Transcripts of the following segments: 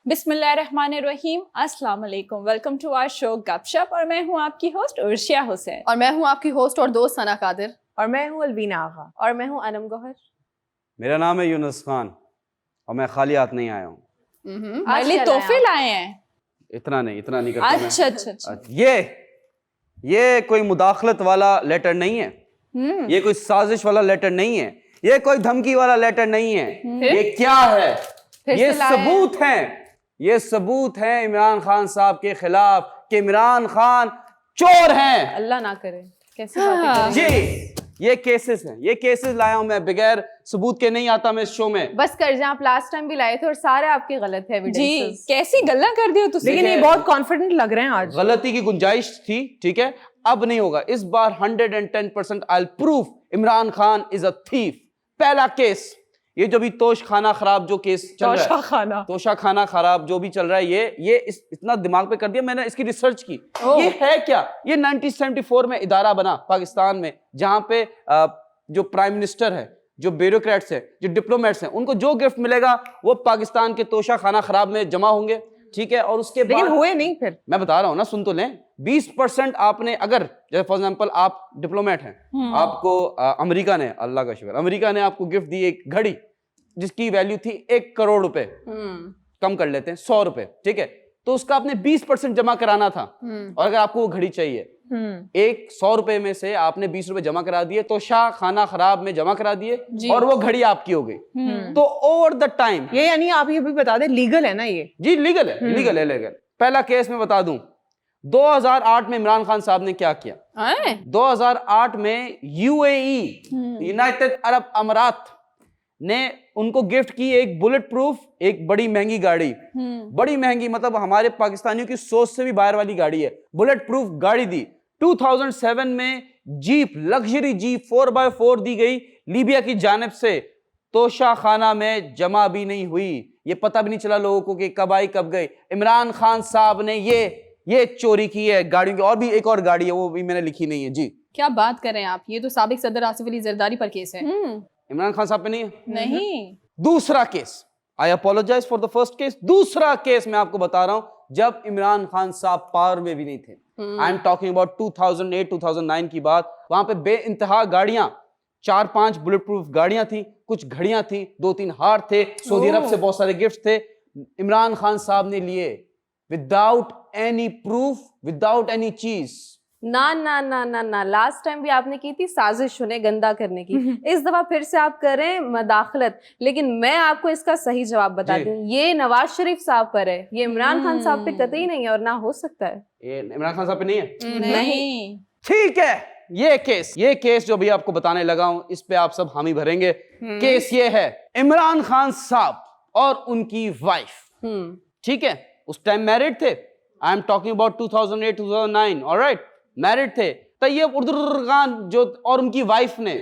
बिस्मिल्लाहिर्रहमानिर्रहीम, अस्सलाम वालेकुम। वेलकम टू आवर शो गपशप और मैं हूँ आपकी होस्ट उर्शिया हुसैन। और मैं हूँ आपकी होस्ट और दोस्त सना कादिर। और मैं हूँ अलवीना आगा। और मैं हूँ अनम गौहर। मेरा नाम है यूनुस खान और मैं खाली हाथ नहीं आया हूँ। मेरे लिए तोहफे लाए हैं। इतना नहीं करता मैं। अच्छा। ये कोई मुदाखलत वाला लेटर नहीं है, ये कोई साजिश वाला लेटर नहीं है, ये कोई धमकी वाला लेटर नहीं है। ये क्या है? ये सबूत हैं इमरान खान साहब के खिलाफ कि इमरान खान चोर हैं। अल्लाह ना करे, कैसी बातें जी, ये केसेस लाया हूं मैं, बगैर सबूत के नहीं आता मैं इस शो में। बस कर जाए, आप लास्ट टाइम भी लाए थे और सारे आपके गलत है एविडेंसेस। जी, कैसी गल्ला कर दी हो तुम। लेकिन ये बहुत कॉन्फिडेंट लग रहे हैं आज। गलती की गुंजाइश थी, ठीक है, अब नहीं होगा। इस बार 110% I will prove Imran Khan is a thief. पहला केस, ये जो भी तोशखाना खराब जो केस चल रहा है, तोशाखाना खराब जो भी चल रहा है, ये इतना दिमाग पे कर दिया मैंने, इसकी रिसर्च की। ये है क्या? ये 1974 में इदारा बना पाकिस्तान में, जहां पे जो प्राइम मिनिस्टर है, जो ब्यूरोक्रेट्स है, जो डिप्लोमेट्स हैं, उनको जो गिफ्ट मिलेगा वो पाकिस्तान के तोशाखाना खराब में जमा होंगे, ठीक है। और उसके बाद हुए नहीं, फिर मैं बता रहा हूं ना, सुन तो लें। 20% आपने, अगर जैसे फॉर एग्जांपल आप डिप्लोमेट हैं, आपको अमेरिका ने, अल्लाह का शुक्र, अमेरिका ने आपको गिफ्ट दी एक घड़ी जिसकी वैल्यू थी 1 करोड़ रुपए, कम कर लेते हैं 100 रुपए, ठीक है। तो उसका आपने 20% जमा कराना था। और अगर आपको वो घड़ी चाहिए, एक 100 रुपए में से आपने 20 रुपए जमा करा दिए, तो शाह खाना खराब में जमा करा दिए और वो घड़ी आपकी हो गई। तो ओवर द टाइम, ये यानी आप ये भी बता दें, लीगल है ना ये? जी लीगल है। पहला केस मैं बता दूं, 2008 में इमरान खान साहब ने क्या किया। 2008 में यूएई, यूनाइटेड अरब अमीरात ने उनको गिफ्ट की एक बुलेट प्रूफ, एक बड़ी महंगी गाड़ी, बड़ी महंगी मतलब हमारे पाकिस्तानियों की सोच से भी बाहर वाली गाड़ी है, बुलेट प्रूफ गाड़ी दी। 2007 में जीप, लग्जरी जीप 4x4 दी गई लीबिया की जानिब से, तोशाखाना में जमा भी नहीं हुई। ये पता भी नहीं चला लोगों को कि कब आई कब गई। इमरान खान साहब ने ये चोरी की है गाड़ियों की। और भी एक और गाड़ी है, वो भी मैंने लिखी नहीं है। जी, क्या बात कर रहे हैं आप? ये तो साबिक सदर आसिफ अली जरदारी पर केस है। इमरान खान साहब पे नहीं है। नहीं। दूसरा case, I apologise for the first case. दूसरा केस मैं आपको बता रहा हूं, जब इमरान खान साहब पावर में भी नहीं थे। आई एम टॉकिंग अबाउट 2008-2009 की बात। वहां पे बेइंतहा गाड़ियां, 4-5 बुलेट प्रूफ गाड़ियां थी, कुछ घड़ियां थी, 2-3 हार थे, सऊदी अरब से बहुत सारे गिफ्ट थे, इमरान खान साहब ने लिए without any proof, without any चीज। ना, लास्ट टाइम भी आपने की थी साजिश उन्हें गंदा करने की, इस दफा फिर से आप करें मदाखलत। लेकिन मैं आपको इसका सही जवाब बता दूं, ये नवाज शरीफ साहब पर है, ये इमरान खान साहब पे कतई नहीं है और ना हो सकता है। ये इमरान खान साहब पे नहीं है? नहीं। ठीक है, ये केस जो भी आपको बताने लगा हूं, इस पे आप सब हामी भरेंगे। केस ये है, इमरान खान साहब और उनकी वाइफ, ठीक है, उस टाइम मैरिड थे। I am talking about 2008-2009, alright, married थे। तैयब उर्दुर खान जो और उनकी वाइफ ने,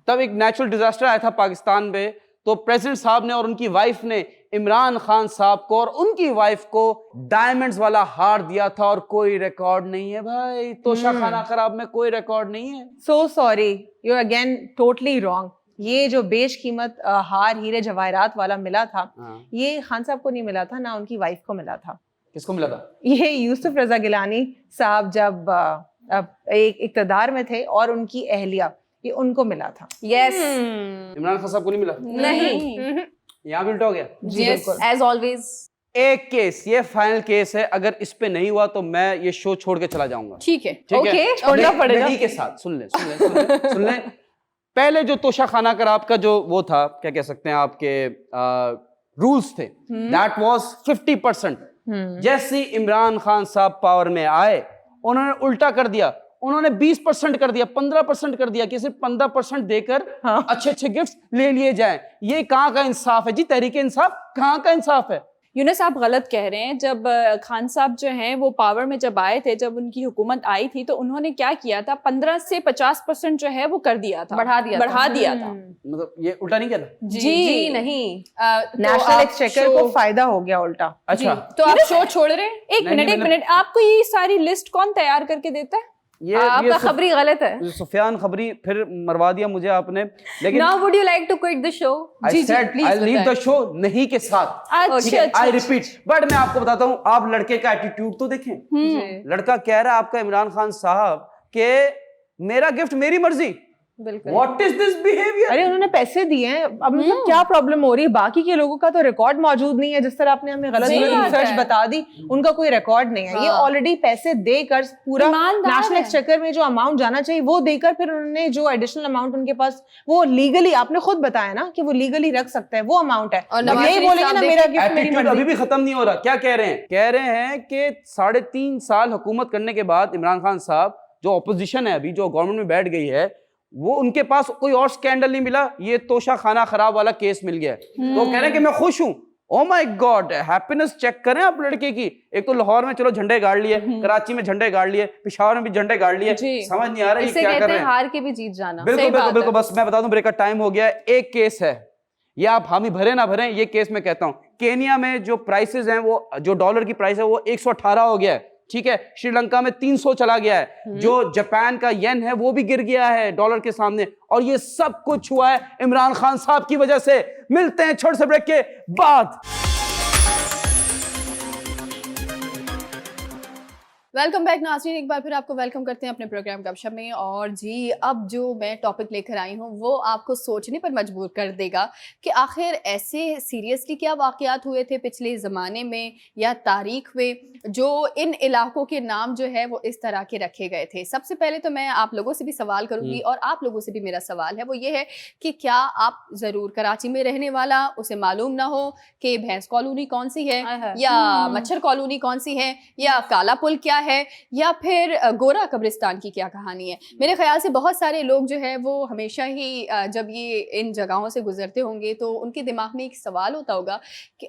तब एक नेचुरल डिजास्टर आया था पाकिस्तान में, तो प्रेसिडेंट साहब ने और उनकी वाइफ ने इमरान खान साहब को और उनकी वाइफ को डायमंड्स वाला हार दिया था, और कोई रिकॉर्ड नहीं है भाई। तोशाखाना खराब में कोई रिकॉर्ड नहीं है। So sorry, you again totally wrong. ये जो बेशकीमत हार हीरे जवाहरात वाला मिला था, ये खान साहब को नहीं मिला था, ना उनकी वाइफ को मिला था। किसको मिला था? ये यूसुफ रजा गिलानी साहब जब एक इक़्तिदार में थे, और उनकी अहलिया, ये उनको मिला था। यस। इमरान खान साहब को नहीं मिला? नहीं। यहाँ भी उल्टा हो गया। Yes, as always. एक केस, ये फाइनल केस है, अगर इस पे नहीं हुआ तो मैं ये शो छोड़ के चला जाऊंगा। ठीक है, ओके, छोड़ना पड़ेगा के साथ। सुन ले पहले जो तोशाखाना खराब का जो वो था, क्या कह सकते हैं आपके रूल्स थे, दैट वाज 50%। जैसे इमरान खान साहब पावर में आए, उन्होंने उल्टा कर दिया, उन्होंने 20% कर दिया, 15% कर दिया कि सिर्फ 15% देकर अच्छे गिफ्ट्स ले लिए जाएं। ये कहाँ का इंसाफ है जी? तहरीके इंसाफ कहाँ का इंसाफ है? यूनुस, आप गलत कह रहे हैं। जब खान साहब जो हैं वो पावर में जब आए थे, जब उनकी हुकूमत आई थी, तो उन्होंने क्या किया था, 15 से 50% जो है वो कर दिया था, बढ़ा दिया था। मतलब ये उल्टा नहीं किया था? जी नहीं, नेशनल एक्सचेकर को फायदा हो गया उल्टा। अच्छा, तो आप शो छोड़ रहे हैं? एक मिनट, आपको ये सारी लिस्ट कौन तैयार करके देता है? आपका खबरी गलत है। सुफियान खबरी फिर मरवा दिया मुझे आपने। लेकिन now would you like to quit the show? I said I leave the show नहीं के साथ। अच्छा, आई रिपीट, बट मैं आपको बताता हूँ, आप लड़के का एटीट्यूड तो देखें। लड़का कह रहा है आपका इमरान खान साहब के मेरा गिफ्ट मेरी मर्जी। बिल्कुल। What is this behavior? अरे उन्होंने पैसे दिए हैं, अब मतलब क्या प्रॉब्लम हो रही है? बाकी के लोगों का तो रिकॉर्ड मौजूद नहीं है, जिस तरह आपने हमें गलत रिसर्च बता दी, उनका कोई रिकॉर्ड नहीं है। ये ऑलरेडी पैसे देकर पूरा नेशनल एक्सचेकर में जो अमाउंट जाना चाहिए वो देकर फिर उन्होंने जो एडिशनल अमाउंट उनके पास वो लीगली, आपने खुद बताया ना कि वो लीगली रख सकते हैं, वो अमाउंट है। यही बोलेंगे ना मेरा गिफ्ट मेरी मर्जी। अभी भी खत्म नहीं हो रहा। क्या कह रहे हैं? कह रहे हैं कि 3.5 साल हुकूमत करने के बाद इमरान खान साहब, जो ऑपोजिशन है अभी, जो गवर्नमेंट में बैठ गई है, वो उनके पास कोई और स्कैंडल नहीं मिला, ये तोशा खाना खराब वाला केस मिल गया। तो कह रहे हैं कि मैं खुश हूं। Oh my god, happiness check करें आप लड़के की। एक तो लाहौर में चलो झंडे गाड़ लिए, कराची में झंडे गाड़ लिए, पेशावर में भी झंडे गाड़ लिए, समझ नहीं आ रहा ये क्या कर रहे हैं। हार के भी जीत जाना। बिल्कुल बिल्कुल बिल्कुल। बस मैं बता दूं, ब्रेक का टाइम हो गया। एक केस है, ये आप हामी भरे ना भरे, ये केस मैं कहता हूं, केनिया में जो प्राइसेस हैं, वो जो डॉलर की प्राइस है वो 118 हो गया है, ठीक है। श्रीलंका में 300 चला गया है, जो जापान का येन है वो भी गिर गया है डॉलर के सामने, और ये सब कुछ हुआ है इमरान खान साहब की वजह से। मिलते हैं छोटे से ब्रेक के बाद। वेलकम बैक नाज़रीन, एक बार फिर आपको वेलकम करते हैं अपने प्रोग्राम गपशप में। और जी, अब जो मैं टॉपिक लेकर आई हूँ वो आपको सोचने पर मजबूर कर देगा कि आखिर ऐसे सीरियसली क्या वाक़यात हुए थे पिछले ज़माने में या तारीख़ में, जो इन इलाकों के नाम जो है वो इस तरह के रखे गए थे। सबसे पहले तो मैं आप लोगों से भी सवाल करूँगी और आप लोगों से भी मेरा सवाल है, वो ये है कि क्या आप ज़रूर कराची में रहने वाला उसे मालूम ना हो कि भैंस कॉलोनी कौन सी है, या मच्छर कॉलोनी कौन सी है, या काला पुल क्या है, या फिर गोरा कब्रिस्तान की क्या कहानी है। मेरे ख्याल से बहुत सारे लोग जो है वो हमेशा ही जब ये इन जगहों से गुजरते होंगे तो उनके दिमाग में एक सवाल होता होगा,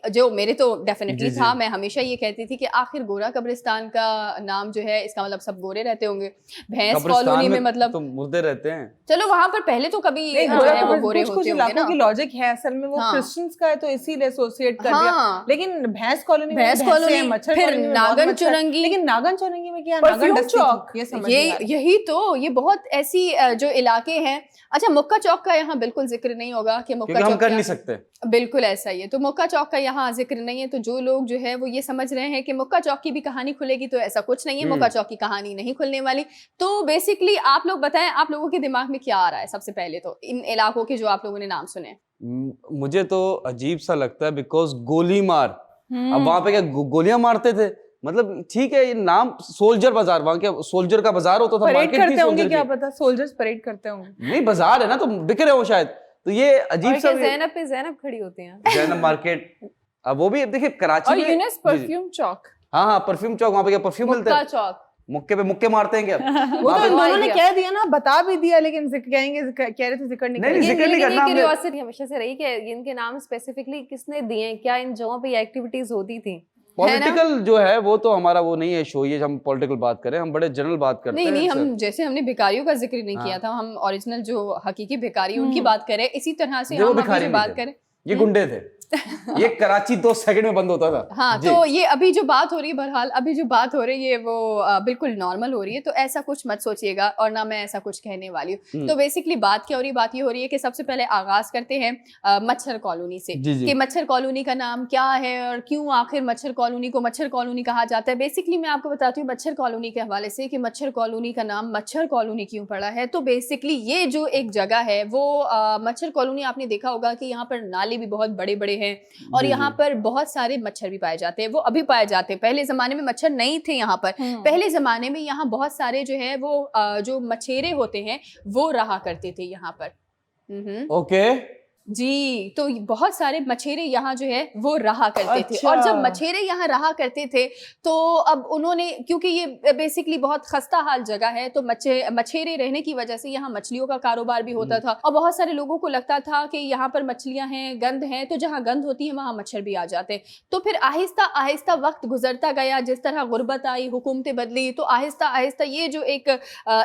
जो मेरे तो डेफिनेटली था। मैं हमेशा ये कहती थी कि आखिर गोरा कब्रिस्तान का नाम जो है, इसका मतलब सब गोरे रहते होंगे। भैंस कॉलोनी में मतलब तो मुर्दे रहते हैं। चलो वहां पर पहले तो कभी वो गोरे होते होंगे ना। लॉजिक है असल में, वो क्रिश्चियंस का है तो इसीलिए एसोसिएट कर दिया। लेकिन भैंस कॉलोनी, मच्छर फिर नागन चुरंगी, लेकिन नागन चुरंगी में क्या, नागन चौक, ये यही तो, ये बहुत ऐसी जो इलाके हैं। अच्छा, मुक्का चौक का यहाँ बिल्कुल जिक्र नहीं होगा कि मुक्का चौक कर नहीं सकते, बिल्कुल ऐसा ही है। तो मुक्का चौक का यहाँ जिक्र नहीं है, तो जो लोग जो है वो ये समझ रहे हैं कि मुक्का चौक की भी कहानी खुलेगी, तो ऐसा कुछ नहीं है, मुक्का चौक की कहानी नहीं खुलने वाली। तो बेसिकली आप लोग बताएं, आप लोगों के दिमाग में क्या आ रहा है सबसे पहले तो इन इलाकों के जो आप लोगों ने नाम सुने? मुझे तो अजीब सा लगता है, बिकॉज गोली मार, अब वहां पे क्या गोलियां मारते थे, मतलब ठीक है, ये नाम सोल्जर बाजार, वहां क्या सोल्जर का बाजार होता था, परेड करते होंगे, क्या पता सोल्जर्स परेड करते होंगे। नहीं, बाजार है ना, तो बिक रहे हो शायद। तो ये अजीब सा, ज़ैनब पे ज़ैनब खड़ी होती हैं, ज़ैनब मार्केट। अब वो भी देखिए कराची में, यूनिस परफ्यूम चौक, हाँ परफ्यूम चौक, वहां पे क्या परफ्यूम मिलता है? चौक, मुक्के पे मुक्के मारते हैं क्या? वो तो उन्होंने कह दिया ना, बता भी दिया, लेकिन कहेंगे, कह रहे थे जिक्र नहीं करेंगे। जिक्र नहीं करना। क्यूरियोसिटी हमेशा से रही कि इनके नाम स्पेसिफिकली किसने दिए, क्या इन जगहों पे एक्टिविटीज होती थी। पॉलिटिकल जो है वो तो हमारा वो नहीं है शो, ये हम पॉलिटिकल बात करें, हम बड़े जनरल बात करते हैं। नहीं, हम जैसे हमने भिखारियों का जिक्र नहीं किया था, हम ओरिजिनल जो हकीकी भिखारी उनकी बात करें, इसी तरह से हम अभी जो बात करें, ये गुंडे थे। ये कराची 2 सेकंड में बंद होता था। हाँ, तो ये अभी जो बात हो रही है, बहरहाल अभी जो बात हो रही है वो बिल्कुल नॉर्मल हो रही है, तो ऐसा कुछ मत सोचिएगा, और ना मैं ऐसा कुछ कहने वाली हूँ। तो बेसिकली बात क्या हो रही है? बात ये हो रही है कि सबसे पहले आगाज करते हैं मच्छर कॉलोनी से, कि मच्छर कॉलोनी का नाम क्या है और क्यों आखिर मच्छर कॉलोनी को मच्छर कॉलोनी कहा जाता है। बेसिकली मैं आपको बताती हूँ मच्छर कॉलोनी के हवाले से कि मच्छर कॉलोनी का नाम मच्छर कॉलोनी क्यों पड़ा है। तो बेसिकली ये जो एक जगह है वो मच्छर कॉलोनी, आपने देखा होगा कि यहाँ पर नाले भी बहुत बड़े बड़े हैं और यहाँ पर बहुत सारे मच्छर भी पाए जाते हैं, वो अभी पाए जाते हैं। पहले जमाने में मच्छर नहीं थे यहाँ पर, पहले जमाने में यहाँ बहुत सारे जो है वो जो मछेरे होते हैं वो रहा करते थे यहाँ पर। ओके जी, तो बहुत सारे मछेरे यहाँ जो है वो रहा करते थे, और जब मछेरे यहाँ रहा करते थे तो अब उन्होंने, क्योंकि ये बेसिकली बहुत खस्ता हाल जगह है, तो मछेरे रहने की वजह से यहाँ मछलियों का कारोबार भी होता था, और बहुत सारे लोगों को लगता था कि यहाँ पर मछलियाँ हैं, गंद है, तो जहाँ गंद होती है वहाँ मच्छर भी आ जाते हैं। तो फिर आहिस्ता आहिस्ता वक्त गुजरता गया, जिस तरह गुर्बत आई, हुकूमतें बदली, तो आहिस्ता आहिस्ता ये जो एक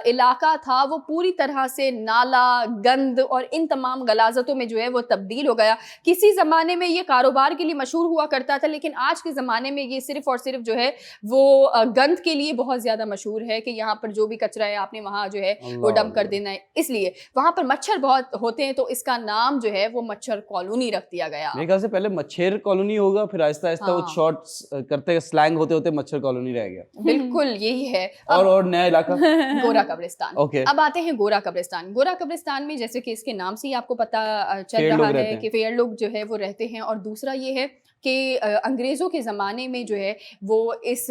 इलाका था वो पूरी तरह से नाला, गंद और इन तमाम गलाजतों में जो है वो तब्दील हो गया। किसी ज़माने में ये कारोबार के लिए मशहूर हुआ करता था, लेकिन आज के ज़माने में ये सिर्फ़ और सिर्फ जो है वो गंद के लिए बहुत ज़्यादा मशहूर है कि यहाँ पर जो भी कचरा है आपने वहाँ जो है वो डंप कर देना है। इसलिए वहाँ पर मच्छर बहुत होते हैं, तो इसका नाम जो है वो मच्छर कॉलोनी रख दिया गया। मेरे ख्याल से पहले मच्छर कॉलोनी होगा, फिर आहिस्ता आहिस्ता वो शॉर्ट्स करते स्लैंग होते होते मच्छर कॉलोनी रह गया। बिल्कुल यही है। और नया इलाका गोरा कब्रिस्तान। ओके, अब आते हैं गोरा कब्रिस्तान। गोरा कब्रिस्तान में जैसे कि इसके नाम से ही आपको पता चल फेयर रहा लोग है रहते कि फेयर लोग जो है वो रहते हैं, और दूसरा ये है कि अंग्रेज़ों के ज़माने में जो है वो इस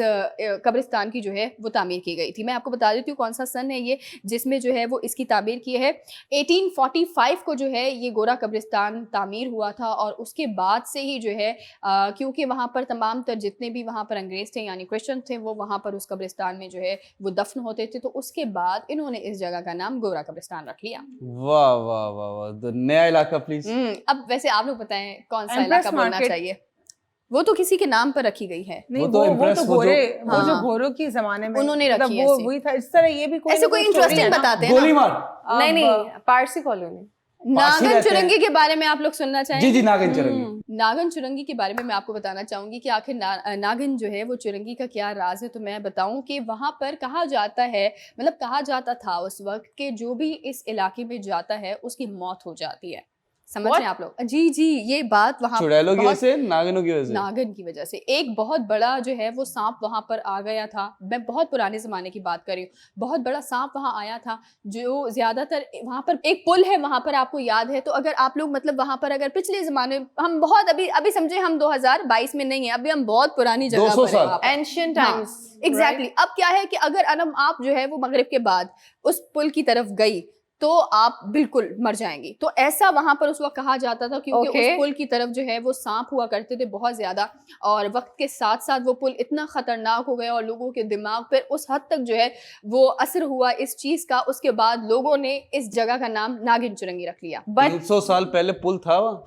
कब्रिस्तान की जो है वो तामीर की गई थी। मैं आपको बता देती हूँ कौन सा सन है ये जिसमें जो है वो इसकी तामीर की है। 1845 को जो है ये गोरा कब्रिस्तान तामीर हुआ था, और उसके बाद से ही जो है क्योंकि वहाँ पर तमाम तर जितने भी वहाँ पर अंग्रेज़ थे यानी क्रिश्चियन थे वो वहाँ पर उस कब्रिस्तान में जो है वो दफन होते थे, तो उसके बाद इन्होंने इस जगह का नाम गोरा कब्रिस्तान रख लिया। वाह वाह वाह वाह, तो नया इलाका प्लीज। अब वैसे आप लोग बताएं कौन सा Empress इलाका बोलना Market। चाहिए? वो तो किसी के नाम पर रखी गई है। नहीं, वो तो वो Empress, तो वो गोरे, जो- वो जो हाँ। गोरों की जमाने में उन्होंने मतलब रखी है वो ऐसे। वही था। इस तरह ये भी कोई ऐसे ना कोई story है इंटरेस्टिंग ना। बताते हैं ना। गोली मार। नहीं अब- नहीं, पारसी कॉलोनी। पारसी नागन रहते हैं। चुरंगी के बारे में आप लोग सुनना चाहेंगे? जी जी, नागन चुरंगी। नागन चुरंगी के बारे में मैं आपको बताना चाहूंगी कि आखिर नागन जो है वो चुरंगी का क्या राज है। तो मैं बताऊं कि वहां पर कहा जाता है, मतलब कहा जाता था उस वक्त कि जो भी इस इलाके में जाता है उसकी मौत हो जाती है। समझ रहे हैं आप लोग? जी जी, ये बात वहाँ चुड़ैलों की वजह बहुत- से, नागिनों की वजह से। नागन की वजह से एक बहुत बड़ा जो है वो सांप वहां पर आ गया था। मैं बहुत पुराने जमाने की बात कर रही हूँ। बहुत बड़ा सांप वहां आया था, जो ज्यादातर वहां पर एक पुल है वहां पर, आपको याद है? तो अगर आप लोग मतलब वहां पर अगर पिछले जमाने, हम बहुत अभी अभी समझे हम 2022 में नहीं है, अभी हम बहुत पुरानी जगह 200 पर हैं साल। वहाँ पर। एंशियंट हाँ, टाइम्स। एग्जैक्टली। अब क्या है कि अगर अनम आप जो है वो मगरिब के बाद उस पुल की तरफ गई तो आप बिल्कुल मर जाएंगी। तो ऐसा वहां पर उस वक्त कहा जाता था, क्योंकि Okay. उस पुल की तरफ जो है वो सांप हुआ करते थे बहुत ज्यादा, और वक्त के साथ साथ वो पुल इतना खतरनाक हो गया और लोगों के दिमाग पर उस हद तक जो है वो असर हुआ इस चीज का, उसके बाद लोगों ने इस जगह का नाम नागिन चुरंगी रख लिया। 300 साल पहले पुल था वहाँ?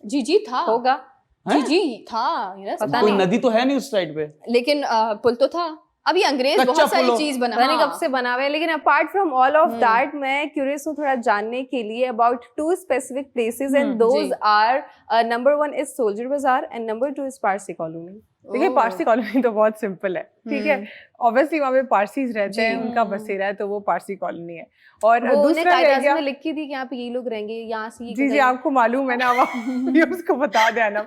जी जी था, होगा। जी जी था, yes, पता था। कोई नहीं। नदी तो है नहीं उस साइड पे। लेकिन पुल तो था। अभी अंग्रेज कच्चा बहुत सारी पुल हो। चीज बना, पता नहीं हाँ। कब से बना हुआ है, लेकिन apart from all of that मैं क्यूरियस हूँ थोड़ा जानने के लिए about 2 specific places, and those जी। Are number 1 is Soldier Bazaar and number 2 is Parsi Colony. देखिए, ओह। पारसी कॉलोनी तो बहुत सिंपल है, ठीक है। ऑब्वियसली वहाँ पे पारसीज रहते हैं, जी। उनका बसेरा है, तो वो पारसी कॉलोनी है। और वो उन्हें दूसरा रह कायदा गया, में लिखी थी कि यहाँ पे ये लोग रहेंगे, यहाँ से ये जी जी गुजरेंगे। आपको मालूम है ना, अब ये उसको बता देना।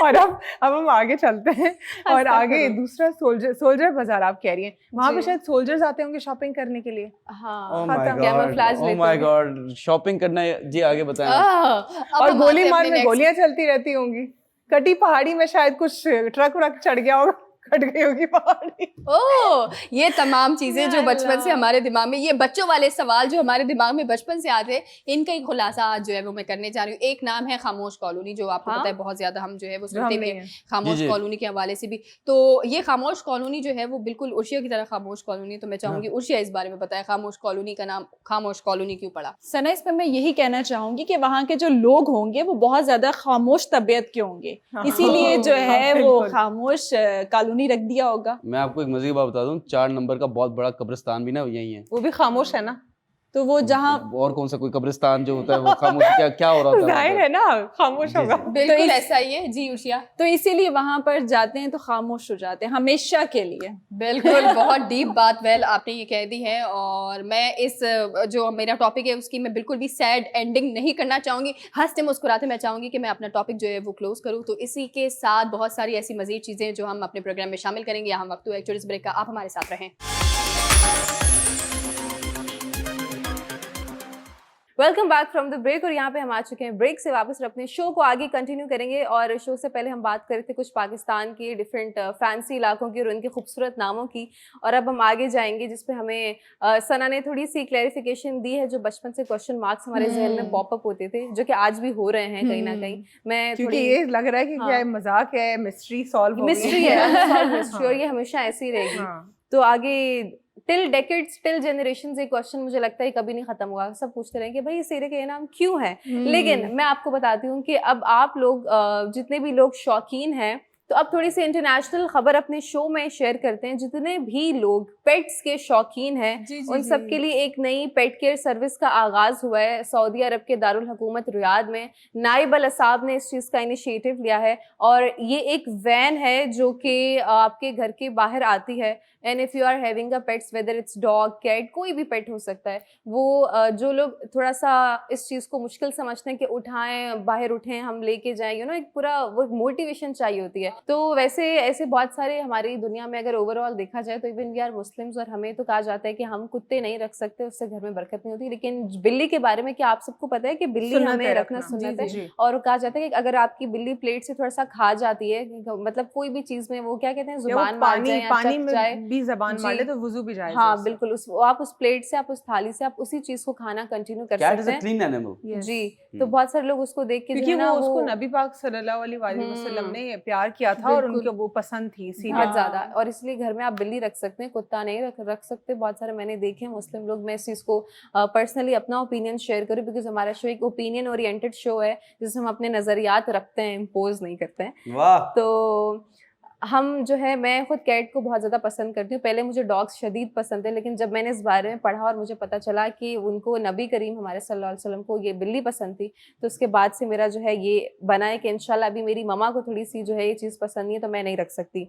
और अब हम आगे चलते हैं, और आगे दूसरा सोल्जर बाजार आप कह रही हैं, वहाँ पे जी। शायद सोल्जर्स आते होंगे शॉपिंग करने के लिए। हाँ, Oh my खत्म। God, Camouflage oh लेते my होंगे। God, शॉपिंग करना है जी, आगे बताएं। अब और हम गोली आते हैं मार अपने में next- गोलियां चलती रहती होंगी। कटी पहाड़ी में शायद कुछ ट्रक व्रक चढ़ गया होगा, कट गई होगी पहाड़ी। ओह, ये तमाम चीजें जो या बचपन से अल्लाह। हमारे दिमाग में, ये बच्चों वाले सवाल जो हमारे दिमाग में बचपन से आते हैं, इनका ही खुलासा आज जो है वो मैं करने जा रही हूँ। एक नाम है खामोश कॉलोनी, जो आपको हाँ? पता है बहुत ज्यादा हम जो है वो जो हम सुनते भी नहीं हैं हैं। खामोश जी, जी। कॉलोनी के हवाले से भी। तो ये खामोश कॉलोनी जो है वो बिल्कुल उर्शिया की तरह खामोश कॉलोनी। तो मैं चाहूंगी उर्शिया इस बारे में बताए, खामोश कॉलोनी का नाम खामोश कॉलोनी क्यों पड़ा? सना, इसमें मैं यही कहना चाहूंगी कि वहाँ के जो लोग होंगे वो बहुत ज्यादा खामोश तबीयत के होंगे, हाँ। इसीलिए जो हाँ, है वो बिल्कुल। खामोश कॉलोनी रख दिया होगा। मैं आपको एक मजे की बात बता दूं, 4 नंबर का बहुत बड़ा कब्रिस्तान भी ना यही है। वो भी खामोश है ना, तो वो जहाँ और कौन सा कोई कब्रिस्तान जो होता है वो खामोश, क्या क्या हो रहा था वहाँ जाहिर पे? है ना, खामोश जी, होगा। जी। बिल्कुल इस- ऐसा ही है जी उर्शिया। तो इसीलिए वहां पर जाते हैं तो खामोश हो जाते हैं हमेशा के लिए। बिल्कुल, बहुत डीप बात वेल आपने ये कह दी है। और मैं इस जो मेरा टॉपिक है उसकी मैं बिल्कुल भी सैड एंडिंग नहीं करना चाहूँगी, हंसते मुस्कुराते मैं चाहूँगी कि मैं अपना टॉपिक जो है वो क्लोज करूँ। तो इसी के साथ बहुत सारी ऐसी मज़ीद चीज़ें जो हम अपने प्रोग्राम में शामिल करेंगे। यहाँ वक्त हुआ एक छोटे से ब्रेक का, आप हमारे साथ रहें। Welcome back from the break, और यहाँ पे हम आ चुके हैं ब्रेक से वापस, अपने शो को आगे कंटिन्यू करेंगे। और शो से पहले हम बात कर रहे थे कुछ पाकिस्तान के डिफरेंट फैंसी इलाकों की और उनके खूबसूरत नामों की, और अब हम आगे जाएंगे जिसपे हमें सना ने थोड़ी सी क्लैरिफिकेशन दी है। जो बचपन से क्वेश्चन मार्क्स हमारे जहन में पॉपअप होते थे, जो कि आज भी हो रहे हैं कहीं ना कहीं। मैं क्योंकि थोड़ी ये लग रहा है कि हाँ। क्या है, मजाक है, मिस्ट्री सॉल्व हो गई मिस्ट्री है, unsolved mystery, और ये हमेशा ऐसी ही रहेगी। हाँ। तो आगे टिल डेकेड्स टिल जनरेशन ये क्वेश्चन मुझे लगता है कभी नहीं खत्म होगा। सब पूछते रहेंगे कि भाई ये सिरे का ये नाम क्यों है। लेकिन मैं आपको बताती हूँ कि अब आप लोग जितने भी लोग शौकीन हैं, तो अब थोड़ी सी इंटरनेशनल खबर अपने शो में शेयर करते हैं। जितने भी लोग पेट्स के शौकीन हैं जी, उन जी, सब के जी। लिए एक नई पेट केयर सर्विस का आगाज हुआ है। सऊदी अरब के दारुल हुकूमत रियाद में नाइब अल असाब ने इस चीज़ का इनिशिएटिव लिया है और ये एक वैन है जो कि आपके घर के बाहर आती है। And if you are having a pets, whether it's dog, cat, कोई भी पेट हो सकता है, वो जो लोग थोड़ा सा इस चीज़ को मुश्किल समझते हैं कि उठाएं, बाहर उठें, हम लेके जाएं, यू नो, एक पूरा वो मोटिवेशन चाहिए होती है। तो वैसे ऐसे बहुत सारे हमारी दुनिया में अगर ओवरऑल देखा जाए तो इवन वी आर मुस्लिम्स और हमें तो कहा जाता है कि हम कुत्ते नहीं रख सकते, उससे घर में बरकत नहीं होती। लेकिन बिल्ली के बारे में क्या आप सबको पता है कि बिल्ली सुन्नत हमें है रखना रखना। सुन्नत जी, है। जी। और कहा जाता है कि अगर आपकी बिल्ली प्लेट से थोड़ा सा खा जाती है, मतलब कोई भी चीज़ में वो क्या कहते हैं, या वो जुबान मार जाए या पानी चख में जाए, भी जबान मार जी। ले तो वुजू भी जायज़ है हाँ उससे। बिल्कुल, उस आप उस प्लेट से, आप उस थाली से, आप उसी चीज़ को खाना कंटिन्यू कर कैट इज सकते अ हैं। Clean animal. Yes. जी, तो बहुत सारे लोग उसको देख के जो क्योंकि है वो ना उसको वो नबी पाक सल्लल्लाहु अलैहि वसल्लम हम्म, ने प्यार किया था और बिल्कुल। उनको वो पसंद थी इसीलिए। बहुत ज्यादा, और इसलिए घर में आप बिल्ली रख सकते हैं, कुत्ता नहीं रख सकते। बहुत सारे मैंने देखे हैं मुस्लिम लोग। मैं इस चीज़ को पर्सनली अपना ओपिनियन शेयर करूँ बिकॉज हमारा शो एक ओपिनियन ओरिएंटेड शो है जिसमें हम अपने नज़रियात रखते हैं, इम्पोज नहीं करते हैं। वाह। तो हम जो है, मैं खुद कैट को बहुत ज़्यादा पसंद करती हूँ। पहले मुझे डॉग्स शदीद पसंद है, लेकिन जब मैंने इस बारे में पढ़ा और मुझे पता चला कि उनको नबी करीम हमारे सल्लल्लाहु अलैहि वसल्लम को ये बिल्ली पसंद थी, तो उसके बाद से मेरा जो है ये बना है कि इंशाल्लाह अभी मेरी ममा को थोड़ी सी जो है ये चीज़ पसंद नहीं है तो मैं नहीं रख सकती।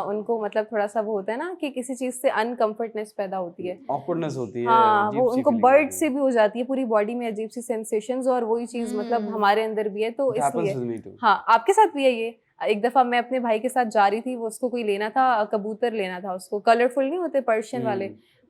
उनको मतलब थोड़ा सा वो होता है ना कि किसी चीज़ से अनकम्फर्टनेस पैदा होती है। ऑकवर्डनेस होती है, हाँ, अजीब वो सी उनको feeling बर्ड होती से है। भी हो जाती है, पूरी बॉडी में अजीब सी सेंसेशंस, और वही चीज़ मतलब हमारे अंदर भी है, तो It happens इसलिए। with me too. हाँ, आपके साथ भी है ये? एक दफ़ा मैं अपने भाई के साथ जा रही थी, वो उसको कोई लेना था, कबूतर लेना था उसको, कलरफुल नहीं होते पर्शियन वाले,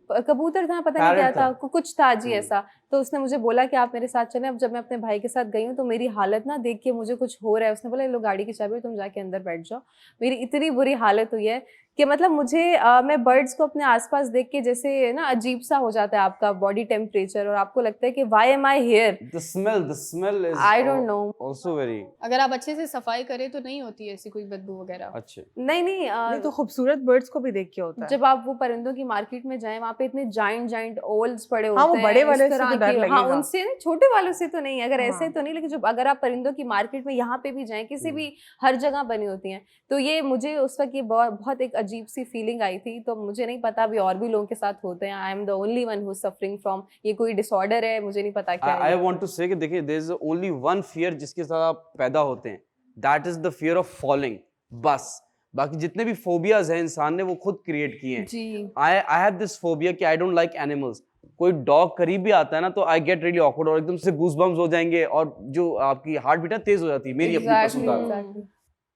कबूतर था, पता नहीं क्या Parrot था। था, कुछ था जी ऐसा। तो उसने मुझे बोला कि आप मेरे साथ चलें। अब जब मैं अपने भाई के साथ गई हूँ तो मेरी हालत ना देख के मुझे कुछ हो रहा है। उसने बोला ये लो गाड़ी की चाबी, तुम जाके अंदर बैठ जाओ। मेरी इतनी बुरी हालत हुई है कि मतलब मुझे मैं बर्ड्स को अपने आसपास देख के जैसे ना अजीब सा हो जाता है आपका बॉडी टेम्परेचर, और आपको लगता है कि why am I hear, The smell is I don't know. also very अगर आप अच्छे से सफाई करें तो नहीं होती है ऐसी कोई बदबू वगैरह। अच्छे। नहीं नहीं तो खूबसूरत बर्ड्स को भी देख के होता है। जब आप वो परिंदों की मार्केट में जाएं, वहाँ पे इतने जाइंट ओल्स पड़े होते हाँ, हैं। वो बड़े इस वाले से तरह तो डर के, हाँ, लगेगा। उनसे नहीं, छोटे वालों से तो नहीं, अगर ऐसे हाँ। तो नहीं, लेकिन जो अगर आप परिंदों की मार्केट में यहाँ पे भी जाएं, किसी भी हर जगह बनी होती हैं, तो ये मुझे उस वक्त ये बहुत एक अजीब सी फीलिंग आई थी। तो मुझे नहीं पता अभी और भी लोगों के साथ होते हैं, I am the only one who is suffering from, ये कोई डिसऑर्डर है, मुझे नहीं पता क्या है I ये। want to say कि देखिए there is only one fear जिसके साथ आप पैदा होते हैं, that is the fear of falling, बस। बाकी जितने भी फोबियाज हैं इंसान ने वो खुद क्रिएट किए हैं। जी। I have this phobia कि I don't like animals. कोई डॉग करीब भी आता है ना तो आई गेट रियली ऑकवर्ड और एकदम से गूज़बम्स हो जाएंगे और जो आपकी हार्ट बीट है तेज हो जाती है मेरी अपनी Exactly, पसंद exactly.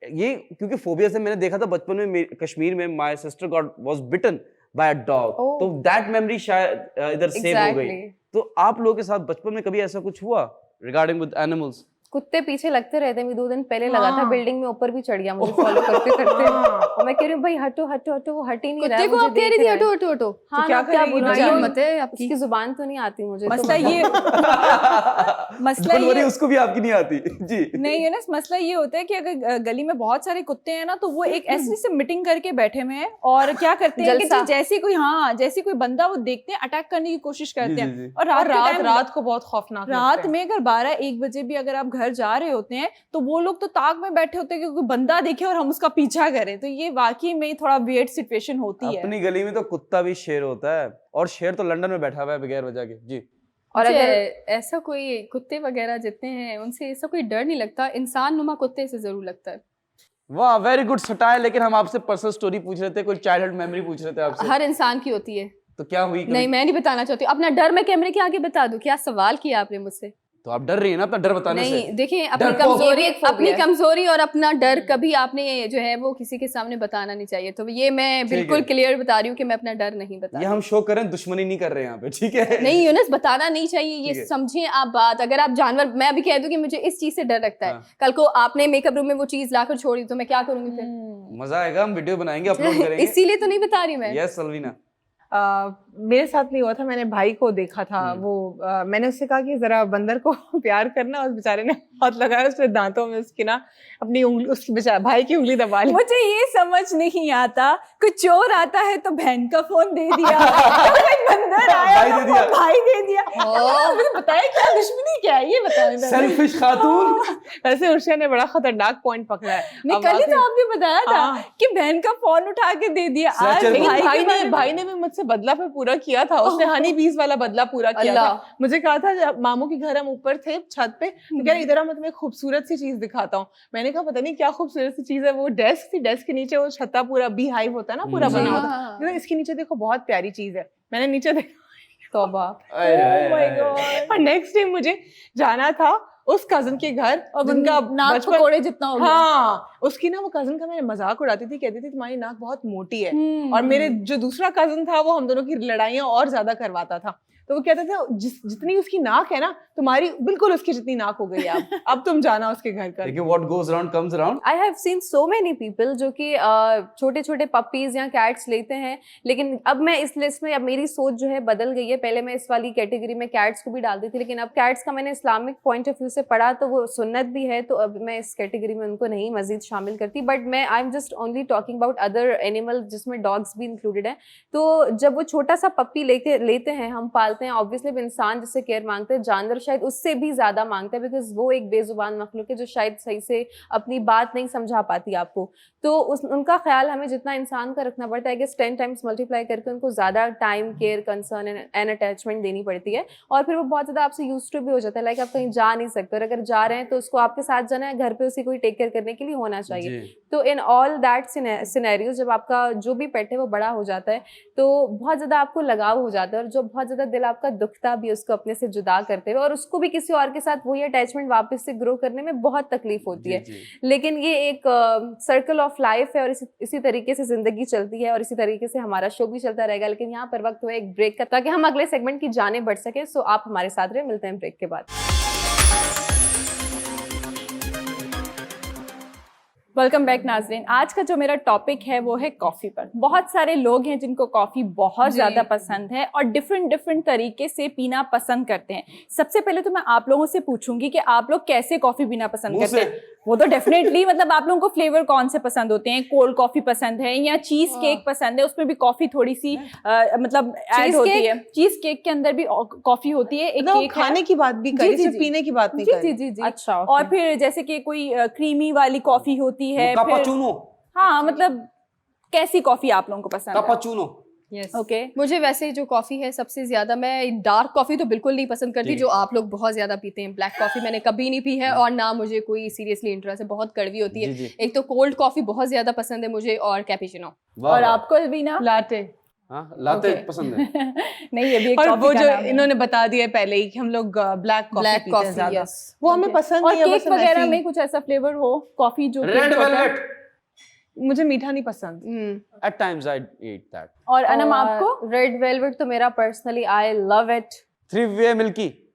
ये क्योंकि फोबिया से मैंने देखा था बचपन में कश्मीर में my sister got was bitten by a dog, Oh. तो दैट मेमोरी शायद इधर सेव हो गई। Exactly. तो आप लोगों के साथ बचपन में कभी ऐसा कुछ हुआ रिगार्डिंग विद एनिमल्स? कुत्ते पीछे लगते रहते हैं। मैं 2 दिन पहले लगा था, हाँ। बिल्डिंग में ऊपर भी चढ़ गया मुझे फॉलो करते करते, और मैं कह रही हूँ भाई हटो हटो हटो, वो हट ही नहीं रहा कुत्ते है, को मुझे आप कह देख रही थी रहा है। हटो हटो हटो। हाँ क्या ना, क्या करेगी बोलूं, बेचारी? हिम्मत है आपकी। उसकी जुबान तो नहीं आती मुझे तो मसला मतलब- ये मसला Don't worry, ये उसको भी आपकी नहीं आती जी। नहीं यूनुस, मसला ये होता है कि अगर गली में बहुत सारे कुत्ते हैं ना तो वो एक ऐसे से मीटिंग करके बैठे हुए हैं और क्या करते हैं कि जलसा। जैसे कोई बंदा वो देखते हैं, अटैक करने की कोशिश करते जी, हैं। जी। और और रात के time- रात को बहुत खौफनाक रात लगता है। में अगर 12-1 बजे भी अगर आप घर जा रहे होते हैं तो वो लोग तो ताक में बैठे होते हैं कि कोई बंदा देखे और हम उसका पीछा करें, तो ये वाकई में थोड़ा वियर्ड सिचुएशन होती है। अपनी गली में तो कुत्ता भी शेर होता है और शेर तो लंदन में बैठा हुआ है बगैर वजह के जी। और मुझे अगर ऐसा कोई कुत्ते वगैरह जितने हैं उनसे ऐसा कोई डर नहीं लगता, इंसान नुमा कुत्ते से जरूर लगता है। वाह, वेरी गुड सटायर। लेकिन हम आपसे पर्सनल स्टोरी पूछ रहे थे, कोई चाइल्डहुड मेमोरी पूछ रहे थे आपसे। हर इंसान की होती है। तो क्या हुई कभी? नहीं, मैं नहीं बताना चाहती हूँ। अपना डर मैं कैमरे के आगे बता दूं? क्या सवाल किया आपने मुझसे? तो आप डर रही है ना अपना डर बताने से? नहीं, देखिए अपनी डरपोक। कमजोरी, ये भी एक phobia अपनी है। कमजोरी और अपना डर कभी आपने जो है वो किसी के सामने बताना नहीं चाहिए। तो ये मैं ठीक है। बिल्कुल क्लियर बता रही हूँ कि मैं अपना डर नहीं बता ये हम शो करें, दुश्मनी नहीं कर रहे हैं यहाँ पे, ठीक है? नहीं यूनुस, बताना नहीं चाहिए, ये ठीक है। समझिए आप बात। अगर आप जानवर, मैं अभी कह दूं कि मुझे इस चीज से डर लगता है, हाँ। कल को आपने मेकअप रूम में वो चीज लाकर छोड़ी तो मैं क्या करूंगी फिर? मजा आएगा, हम वीडियो बनाएंगे, अपलोड करेंगे। इसीलिए तो नहीं बता रही मैं। यस सलवीना। मेरे साथ नहीं हुआ था, मैंने भाई को देखा था। वो मैंने उससे कहा कि जरा बंदर को प्यार करना, और बेचारे ने हाथ लगाया उसके दांतों में, उसकी ना अपनी उंगली, उसकी बेचारा भाई की उंगली दबा ली। मुझे ये समझ नहीं आता, कोई चोर आता है तो बहन का फोन दे दिया, तो कोई बंदर आया भाई दे तो दिया। भाई दे दिया। मुझे बताया क्या दुश्मनी क्या है, ये बताओ। सेल्फिश खातून। वैसे उर्शिया ने बड़ा खतरनाक पॉइंट पकड़ा है। अब कल ही तो आखिर- आपने बताया था हाँ। कि बहन का फोन उठा के दे दिया। आज सच है। लेकिन भाई के भाई बारे ने में- भाई ने भी मुझसे बदला फिर पूरा किया था। उसने हनी बीज वाला बदला पूरा किया था। अल्लाह। मुझे कहा था जब मामू के घर हम ऊपर थे छत पे, तो कह रहे इधर आ, मैं तुम्हें खूबसूरत सी चीज दिखाता हूँ। मैंने कहा पता नहीं क्या खूबसूरत सी चीज है। वो डेस्क थी, डेस्क के नीचे वो छत्ता पूरा बी हाइव होता है ना, पूरा जी, बना हाँ, होता हाँ, है। इसके नीचे देखो बहुत प्यारी चीज है। मैंने नीचे देखा तौबा। आए, आए, Oh my आए। God। और नेक्स्ट डे मुझे जाना था उस कजन के घर, और जिनका नाक बचपन, पकोड़े जितना हो गया। हाँ, उसकी ना वो कजन का मैंने मजाक उड़ाती थी, कहती थी तुम्हारी नाक बहुत मोटी है। और मेरे जो दूसरा कजन था वो हम दोनों की लड़ाइयाँ और ज्यादा करवाता था। तो वो कहता था जितनी उसकी नाक है ना, तुम्हारी बिल्कुल उसकी जितनी नाक हो गई है। अब तुम जाना उसके घर कर। देखिए what goes around comes around। I have seen so many people जो कि छोटे छोटे पपीज या कैट्स लेते हैं, लेकिन अब मैं इस लिस्ट में, अब मेरी सोच जो है बदल गई है। पहले मैं इस वाली कैटेगरी में कैट्स को भी डालती थी, लेकिन अब कैट्स का मैंने इस्लामिक पॉइंट ऑफ व्यू से पढ़ा तो वो सुन्नत भी है, तो अब मैं इस कैटेगरी में उनको नहीं मजीद शामिल करती। बट मैं I am just only talking about other animal, जिसमें डॉग्स भी इंक्लूडेड है। तो जब वो छोटा सा पप्पी लेते हैं, हम पालते हैं, ऑब्वियसली इंसान जिससे केयर मांगते हैं, जानवर शायद उससे भी ज्यादा मांगता है, बिकॉज वो एक बेजुबान मखलूक है जो शायद सही से अपनी बात नहीं समझा पाती आपको। तो उनका ख्याल हमें जितना इंसान का रखना पड़ता है, आई गेस 10 टाइम्स मल्टीप्लाई करके उनको ज्यादा time, care, concern and attachment देनी पड़ती है। और फिर वो बहुत ज्यादा आपसे यूज्ड टू भी हो जाता है। लाइक आप कहीं जा नहीं सकते, और अगर जा रहे हैं तो उसको आपके साथ जाना है, घर पे उसी को टेक केयर करने के लिए होना चाहिए। जी। तो इन ऑल दैट सिनेरियोज, जब आपका जो भी पेट है वो बड़ा हो जाता है, तो बहुत ज्यादा आपको लगाव हो जाता है, और जो बहुत ज्यादा दिल आपका दुखता भी उसको अपने से जुदा करते हुए, और उसको भी किसी और के साथ वही अटैचमेंट वापस से ग्रो करने में बहुत तकलीफ होती है। जी। लेकिन ये एक सर्कल ऑफ लाइफ है, और इसी तरीके से जिंदगी चलती है, और इसी तरीके से हमारा शो भी चलता रहेगा। लेकिन यहाँ पर वक्त हुआ एक ब्रेक का, ताकि हम अगले सेगमेंट की जाने बढ़ सके। सो आप हमारे साथ रहे, मिलते हैं ब्रेक के बाद। वेलकम बैक नाज़रीन। आज का जो मेरा टॉपिक है वो है कॉफ़ी पर। बहुत सारे लोग हैं जिनको कॉफ़ी बहुत जी। ज़्यादा पसंद है और डिफरेंट तरीके से पीना पसंद करते हैं। सबसे पहले तो मैं आप लोगों से पूछूंगी कि आप लोग कैसे कॉफ़ी पीना पसंद मुंह करते से। हैं। वो तो डेफिनेटली मतलब आप लोगों को फ्लेवर कौन से पसंद होते हैं? कोल्ड कॉफ़ी पसंद है या चीज़ केक पसंद है? उसमें भी कॉफ़ी थोड़ी सी मतलब ऐड चीज़ होती केक? है। चीज़ केक के अंदर भी कॉफ़ी होती है। एक मतलब केक खाने की बात भी जी, करी, जी, सिर्फ जी। पीने की बात नहीं जी करी। जी जी जी। अच्छा, और फिर जैसे कि कोई क्रीमी वाली कॉफ़ी होती है, फिर कापाचूनो। हाँ मतलब कैसी कॉफी आप लोगों को पसंद है? कापाचूनो। Yes. ओके। मुझे वैसे जो कॉफी है सबसे ज्यादा, मैं डार्क कॉफी तो बिल्कुल नहीं पसंद करती जी। जो आप लोग बहुत ज्यादा पीते हैं। ब्लैक कॉफी मैंने कभी नहीं पी है, और ना मुझे कोई सीरियसली इंटरेस्ट है, बहुत कड़वी होती है। जी, जी। एक तो कोल्ड कॉफी बहुत ज्यादा पसंद है मुझे, और कैपेचिनो। वाह, और वाह। आपको भी ना? लाटे। हाँ, लाते Okay. पसंद है। नहीं, ये भी एक और कॉफी वो का जो नाम है। इन्होंने बता दिया है पहले ही कि हम लोग ब्लैक कॉफी ब्लैक पीते हैं कॉफी, ज्यादा। यस। वो हमें Okay. पसंद और नहीं है, केक बस हम वगैरह ऐसे ही- में कुछ ऐसा फ्लेवर हो कॉफी जो रेड केक होता है? वेलवेट। मुझे मीठा नहीं पसंद। At times I eat that. और अनम आपको? रेड वेलवेट तो मेरा personally I love it. 3-way milky.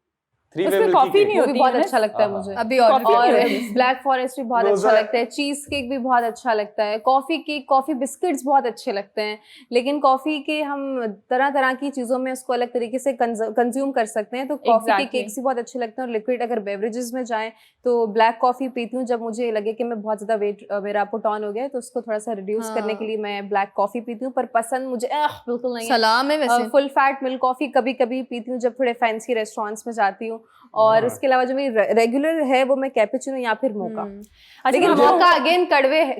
3-way उसमें मिल्की कॉफी केक। नहीं वो भी होती बहुत है ना? अच्छा लगता है हाँ, मुझे। अभी और कॉफी और नहीं होती। ब्लैक फॉरेस्ट भी बहुत रोज़ा अच्छा है। लगता है, चीज केक भी बहुत अच्छा लगता है, कॉफी केक, कॉफी बिस्किट्स बहुत अच्छे लगते हैं। लेकिन कॉफी के हम तरह तरह की चीजों में उसको अलग तरीके से कंज्यूम कर सकते हैं। तो कॉफी के Exactly. केक्स भी बहुत अच्छे लगते हैं। और लिक्विड अगर बेवरेजेस में जाएं तो ब्लैक कॉफी पीती हूँ जब मुझे लगे कि मैं बहुत ज्यादा वेट मेरा पुट ऑन हो गया है, तो उसको थोड़ा सा रिड्यूस हाँ। करने के लिए मैं ब्लैक कॉफी पीती हूँ। पर पसंद मुझे बिल्कुल नहीं है। सलाम है वैसे। फुल फैट मिल्क कॉफी कभी कभी पीती हूँ जब थोड़े फैंसी रेस्टोरेंट्स में जाती हूँ। और वाह। उसके अलावा जो मेरी रेगुलर है वो मैं कैपुचिनो या फिर मोका। अच्छा, लेकिन मुझे- मोका अगेन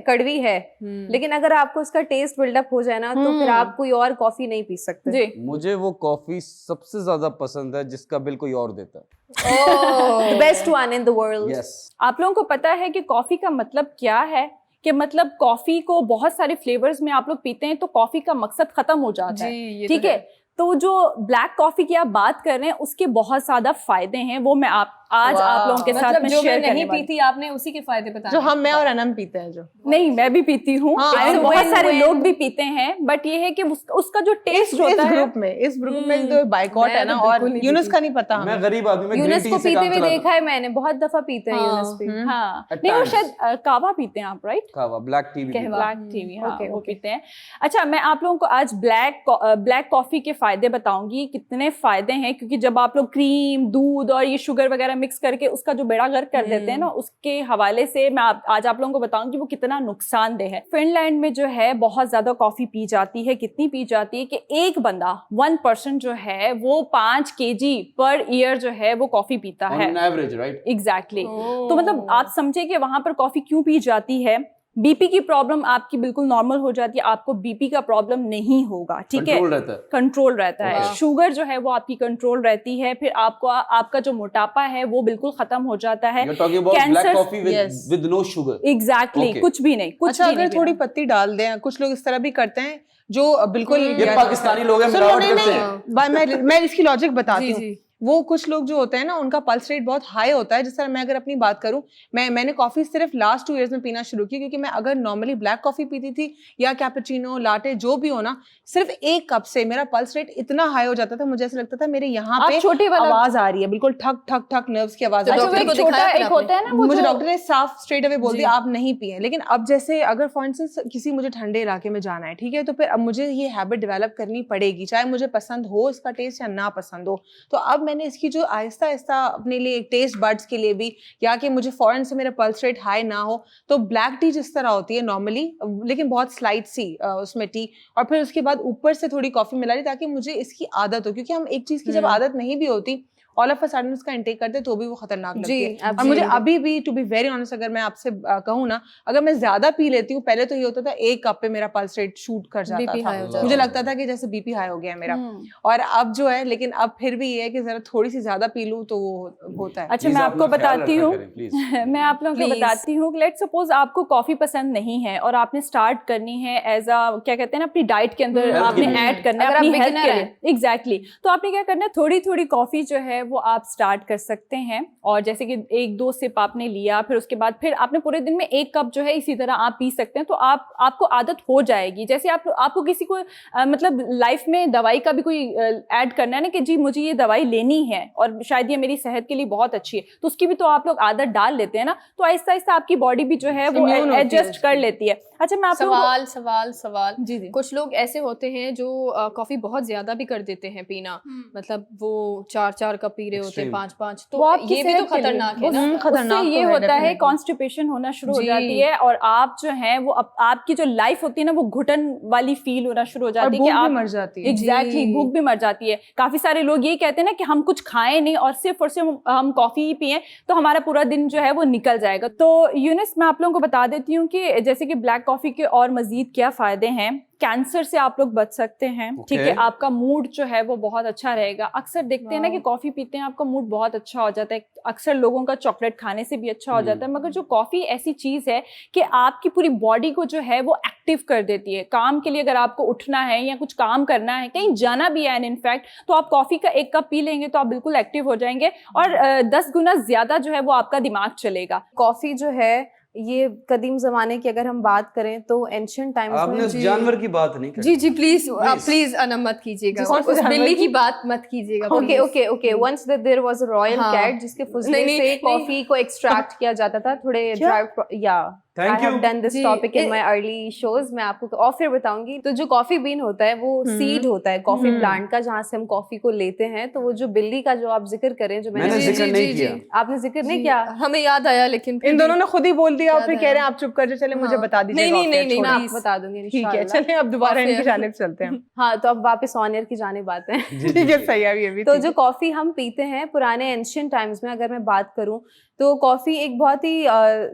कड़वी है, लेकिन अगर आपको उसका टेस्ट बिल्डअप हो जाए ना तो फिर आप कोई और कॉफी नहीं पी सकते। जी। मुझे वो कॉफी सबसे ज्यादा पसंद है जिसका बिल कोई और देता है। The best one in the world. Yes. आप लोगों को पता है कि कॉफी का मतलब क्या है? कि मतलब कॉफी को बहुत सारे फ्लेवर्स में आप लोग पीते हैं तो कॉफी का मकसद खत्म हो जाता है। जी, ये ठीक तो है। तो जो ब्लैक कॉफी की आप बात कर रहे हैं उसके बहुत ज्यादा फायदे हैं, वो मैं आज आप लोगों के साथ मतलब में जो मैं शेयर करने नहीं वाली पीती आपने उसी के फायदे बताए जो हम मैं और अनम पीते हैं जो हूँ। नहीं, मैं भी पीती हूँ, हाँ, ऐसे and बहुत सारे when- लोग भी पीते हैं, बट ये है कि उसका जो टेस्ट होता है, इस ग्रुप में तो बाइकॉट मैं है ना, तो और बिल्कुल नहीं यूनुस पीती। का नहीं पता मैं हमें। गरीब आदमी, मैं ग्रीन यूनस टी को से पीते काम हुए चलाता देखा है मैंने, बहुत दफा पीते हैं हाँ, यूनस भी। हाँ At नहीं, वो times. शायद कावा पीते हैं आप, राइट? हूँ। ब्लैक टी भी कहवा। पीता हूँ। ब्लैक टी, हाँ Okay, वो okay. पीते हैं। अच्छा, मैं आप लोगों को आज ब्लैक कॉफी के फायदे बताऊंगी, कितने फायदे हैं, क्योंकि जब आप लोग क्रीम, दूध और ये शुगर वगैरह मिक्स करके उसका जो बेड़ा गर्क कर देते हैं ना, उसके हवाले से मैं आज आप लोगों को बताऊंगी वो कितना नुकसानदेह है। फिनलैंड में जो है बहुत ज्यादा कॉफी पी जाती है। कितनी पी जाती है कि एक बंदा 1% जो है वो 5 kg पर ईयर जो है वो कॉफी पीता On है। an average, right? एग्जैक्टली तो मतलब आप समझे कि वहां पर कॉफी क्यों पी जाती है। बीपी की प्रॉब्लम आपकी बिल्कुल नॉर्मल हो जाती है, आपको बीपी का प्रॉब्लम नहीं होगा, ठीक है, Control रहता है। कंट्रोल रहता है। Okay. शुगर जो है वो आपकी कंट्रोल रहती है, फिर आपका जो मोटापा है वो बिल्कुल खत्म हो जाता है। You're talking about black Cancer- coffee Yes. with no sugar. Exactly Okay. कुछ भी नहीं, कुछ अच्छा, भी अगर नहीं थोड़ी पीना। पत्ती डाल दें, कुछ लोग इस तरह भी करते हैं जो बिल्कुल ये पाकिस्तानी लोग हैं, सुनो, मिलावट नहीं, करते नहीं, मैं इसकी लॉजिक बताती जी, हूँ। जी। वो कुछ लोग जो होते हैं ना, उनका पल्स रेट बहुत हाई होता है। जिस तरह मैं अगर अपनी बात करूं, मैंने कॉफी सिर्फ लास्ट 2 इयर्स में पीना शुरू की, क्योंकि मैं अगर नॉर्मली ब्लैक कॉफी पीती थी या कैपुचिनो, लाटे, जो भी हो ना, सिर्फ एक कप से मेरा पल्स रेट इतना हाई हो जाता था, मुझे ऐसा लगता था मेरे यहाँ आप पे छोटी वाला- आवाज आ रही है, बिल्कुल ठक ठक ठक नर्व्स की आवाज तो आ अच्छा, रही वो है। डॉक्टर एक को छोटा दिखाया एक फिर होता है ना वो मुझे जो- डॉक्टर ने साफ स्ट्रेट अवे बोल जी। दिया आप नहीं पिए। लेकिन अब जैसे अगर फॉर इंस्टेंस किसी मुझे ठंडे इलाके में जाना है, ठीक है, तो फिर अब मुझे ये हैबिट डेवलप करनी पड़ेगी, चाहे मुझे पसंद हो इसका टेस्ट या ना पसंद हो। तो अब मैंने इसकी जो आहिस्ता आहिस्ता अपने लिए एक टेस्ट बड्स के लिए भी, या कि मुझे फॉरन से मेरा पल्स रेट हाई ना हो, तो ब्लैक टी जिस तरह होती है नॉर्मली, लेकिन बहुत स्लाइट सी उसमें टी, और फिर उसके बाद ऊपर से थोड़ी कॉफी मिला ली, ताकि मुझे इसकी आदत हो। क्योंकि हम एक चीज की जब आदत नहीं भी होती, ऑल ऑफ अ सडन उसका इंटेक करते तो भी वो खतरनाक लगती है। और मुझे absolutely. अभी भी, टू बी वेरी ऑनेस्ट, अगर मैं आपसे कहूँ ना, अगर मैं ज्यादा पी लेती हूँ, पहले तो ये होता था 1 कप पे मेरा पल्स रेट शूट कर जाता BP था, high हो जाता मुझे था। लगता था कि जैसे बीपी हाई हो गया है मेरा। और अब जो है, लेकिन अब फिर भी ये है कि जरा थोड़ी सी ज्यादा पी लूँ तो वो होता है। अच्छा, Please मैं आप आपको अपना ख्याल बताती रखा हूँ करें, please. मैं आप लोगों को Please. बताती हूँ कि लेट्स सपोज आपको कॉफी पसंद नहीं है और आपने स्टार्ट करनी है एज अ, क्या कहते हैं ना, अपनी डाइट के अंदर Health आपने के लिए। ऐड करना है अगर अपनी आप हेल्थ beginner के लिए। एग्जैक्टली तो आपने क्या करना है, थोड़ी थोड़ी कॉफी जो है वो आप स्टार्ट कर सकते हैं। और जैसे कि 1-2 सिप आपने लिया, फिर उसके बाद फिर आपने पूरे दिन में 1 कप जो है इसी तरह आप पी सकते हैं। तो आपको आदत हो जाएगी। जैसे आपको किसी को मतलब लाइफ में दवाई का भी कोई ऐड करना है ना, कि जी मुझे ये दवाई लेनी है और शायद ये मेरी सेहत के लिए बहुत अच्छी है, तो उसकी भी तो आप लोग आदत डाल लेते हैं ना, तो आहिस्ता आहिस्ता आपकी बॉडी भी जो है वो Immune होती है एडजस्ट कर लेती है। अच्छा, मैं आप लोगों को सवाल जी जी कुछ लोग ऐसे होते हैं जो कॉफी बहुत ज्यादा भी कर देते हैं पीना, मतलब वो 4 कप पी रहे होते हैं, Extreme. 5 वो तो आपकी ये भी तो सेहत के लिए- खतरनाक है वो- ना। खतरनाक उससे तो ये है, होता है definitely. कॉन्स्टिपेशन होना शुरू हो जी। जाती है, और आप जो है वो आपकी जो लाइफ होती है ना वो घुटन वाली फील होना शुरू हो और जाती है भूख कि भी आप मर जाती है। एग्जैक्टली जी। भूख भी मर जाती है। काफी सारे लोग ये कहते हैं ना कि हम कुछ खाएं नहीं और सिर्फ हम कॉफी ही पिए तो हमारा पूरा दिन जो है वो निकल जाएगा। तो यूनिस, मैं आप लोगों को बता देती हूँ कि जैसे कि ब्लैक कॉफी के और मजीद क्या फायदे हैं। कैंसर से आप लोग बच सकते हैं, ठीक है, Okay. आपका मूड जो है वो बहुत अच्छा रहेगा। अक्सर देखते हैं ना कि कॉफी पीते हैं आपका मूड बहुत अच्छा हो जाता है, अक्सर लोगों का चॉकलेट खाने से भी अच्छा हो जाता है, मगर जो कॉफी ऐसी चीज है कि आपकी पूरी बॉडी को जो है वो एक्टिव कर देती है। काम के लिए अगर आपको उठना है या कुछ काम करना है, कहीं जाना भी है इनफैक्ट, तो आप कॉफी का 1 कप पी लेंगे तो आप बिल्कुल एक्टिव हो जाएंगे और 10 गुना ज्यादा जो है वो आपका दिमाग चलेगा। कॉफी जो है ये कदीम जमाने की अगर हम बात करें तो एंशिएंट टाइम्स आपने में उस जानवर की बात नहीं करी। जी प्लीज अनम मत कीजिएगा, कौन सा उस जानवर बिल्ली की? की बात मत कीजिएगा। Okay please. Okay okay once there was a royal हाँ। कैट जिसके फुजले नहीं, से नहीं, कॉफी को एक्सट्रैक्ट किया जाता था। थोड़े ड्राइव या Thank I have you. done this ji, topic in my early shows। मैं आपको और फिर बताऊंगी। तो जो कॉफी बीन होता है वो सीड होता है कॉफी प्लांट का, जहाँ से हम कॉफी को लेते हैं। तो वो जो बिल्ली का जो आप जिक्र करें, जो मैंने जी, जिक्र जी, नहीं जी, किया। जी। आपने जिक्र नहीं जी, किया। हमें याद आया, लेकिन फिर इन भी- दोनों ने खुद ही बोल दिया और याद फिर कह आया। रहे हैं आप चुप कर जाओ, चले मुझे हाँ। बता दीजिए। नहीं, नहीं, नहीं, मैं please. आपको बता दूंगी ठीक है, इंशाल्लाह। चलिए अब दोबारा Off इनकी air. जानिब चलते हैं। हाँ, तो अब वापस ऑन एयर की जानिब आते हैं। ठीक है, सही है, ये भी तो ठीक जो है। कॉफी हम पीते हैं पुराने एंशिएंट टाइम्स में, अगर मैं बात करूं तो कॉफ़ी एक बहुत ही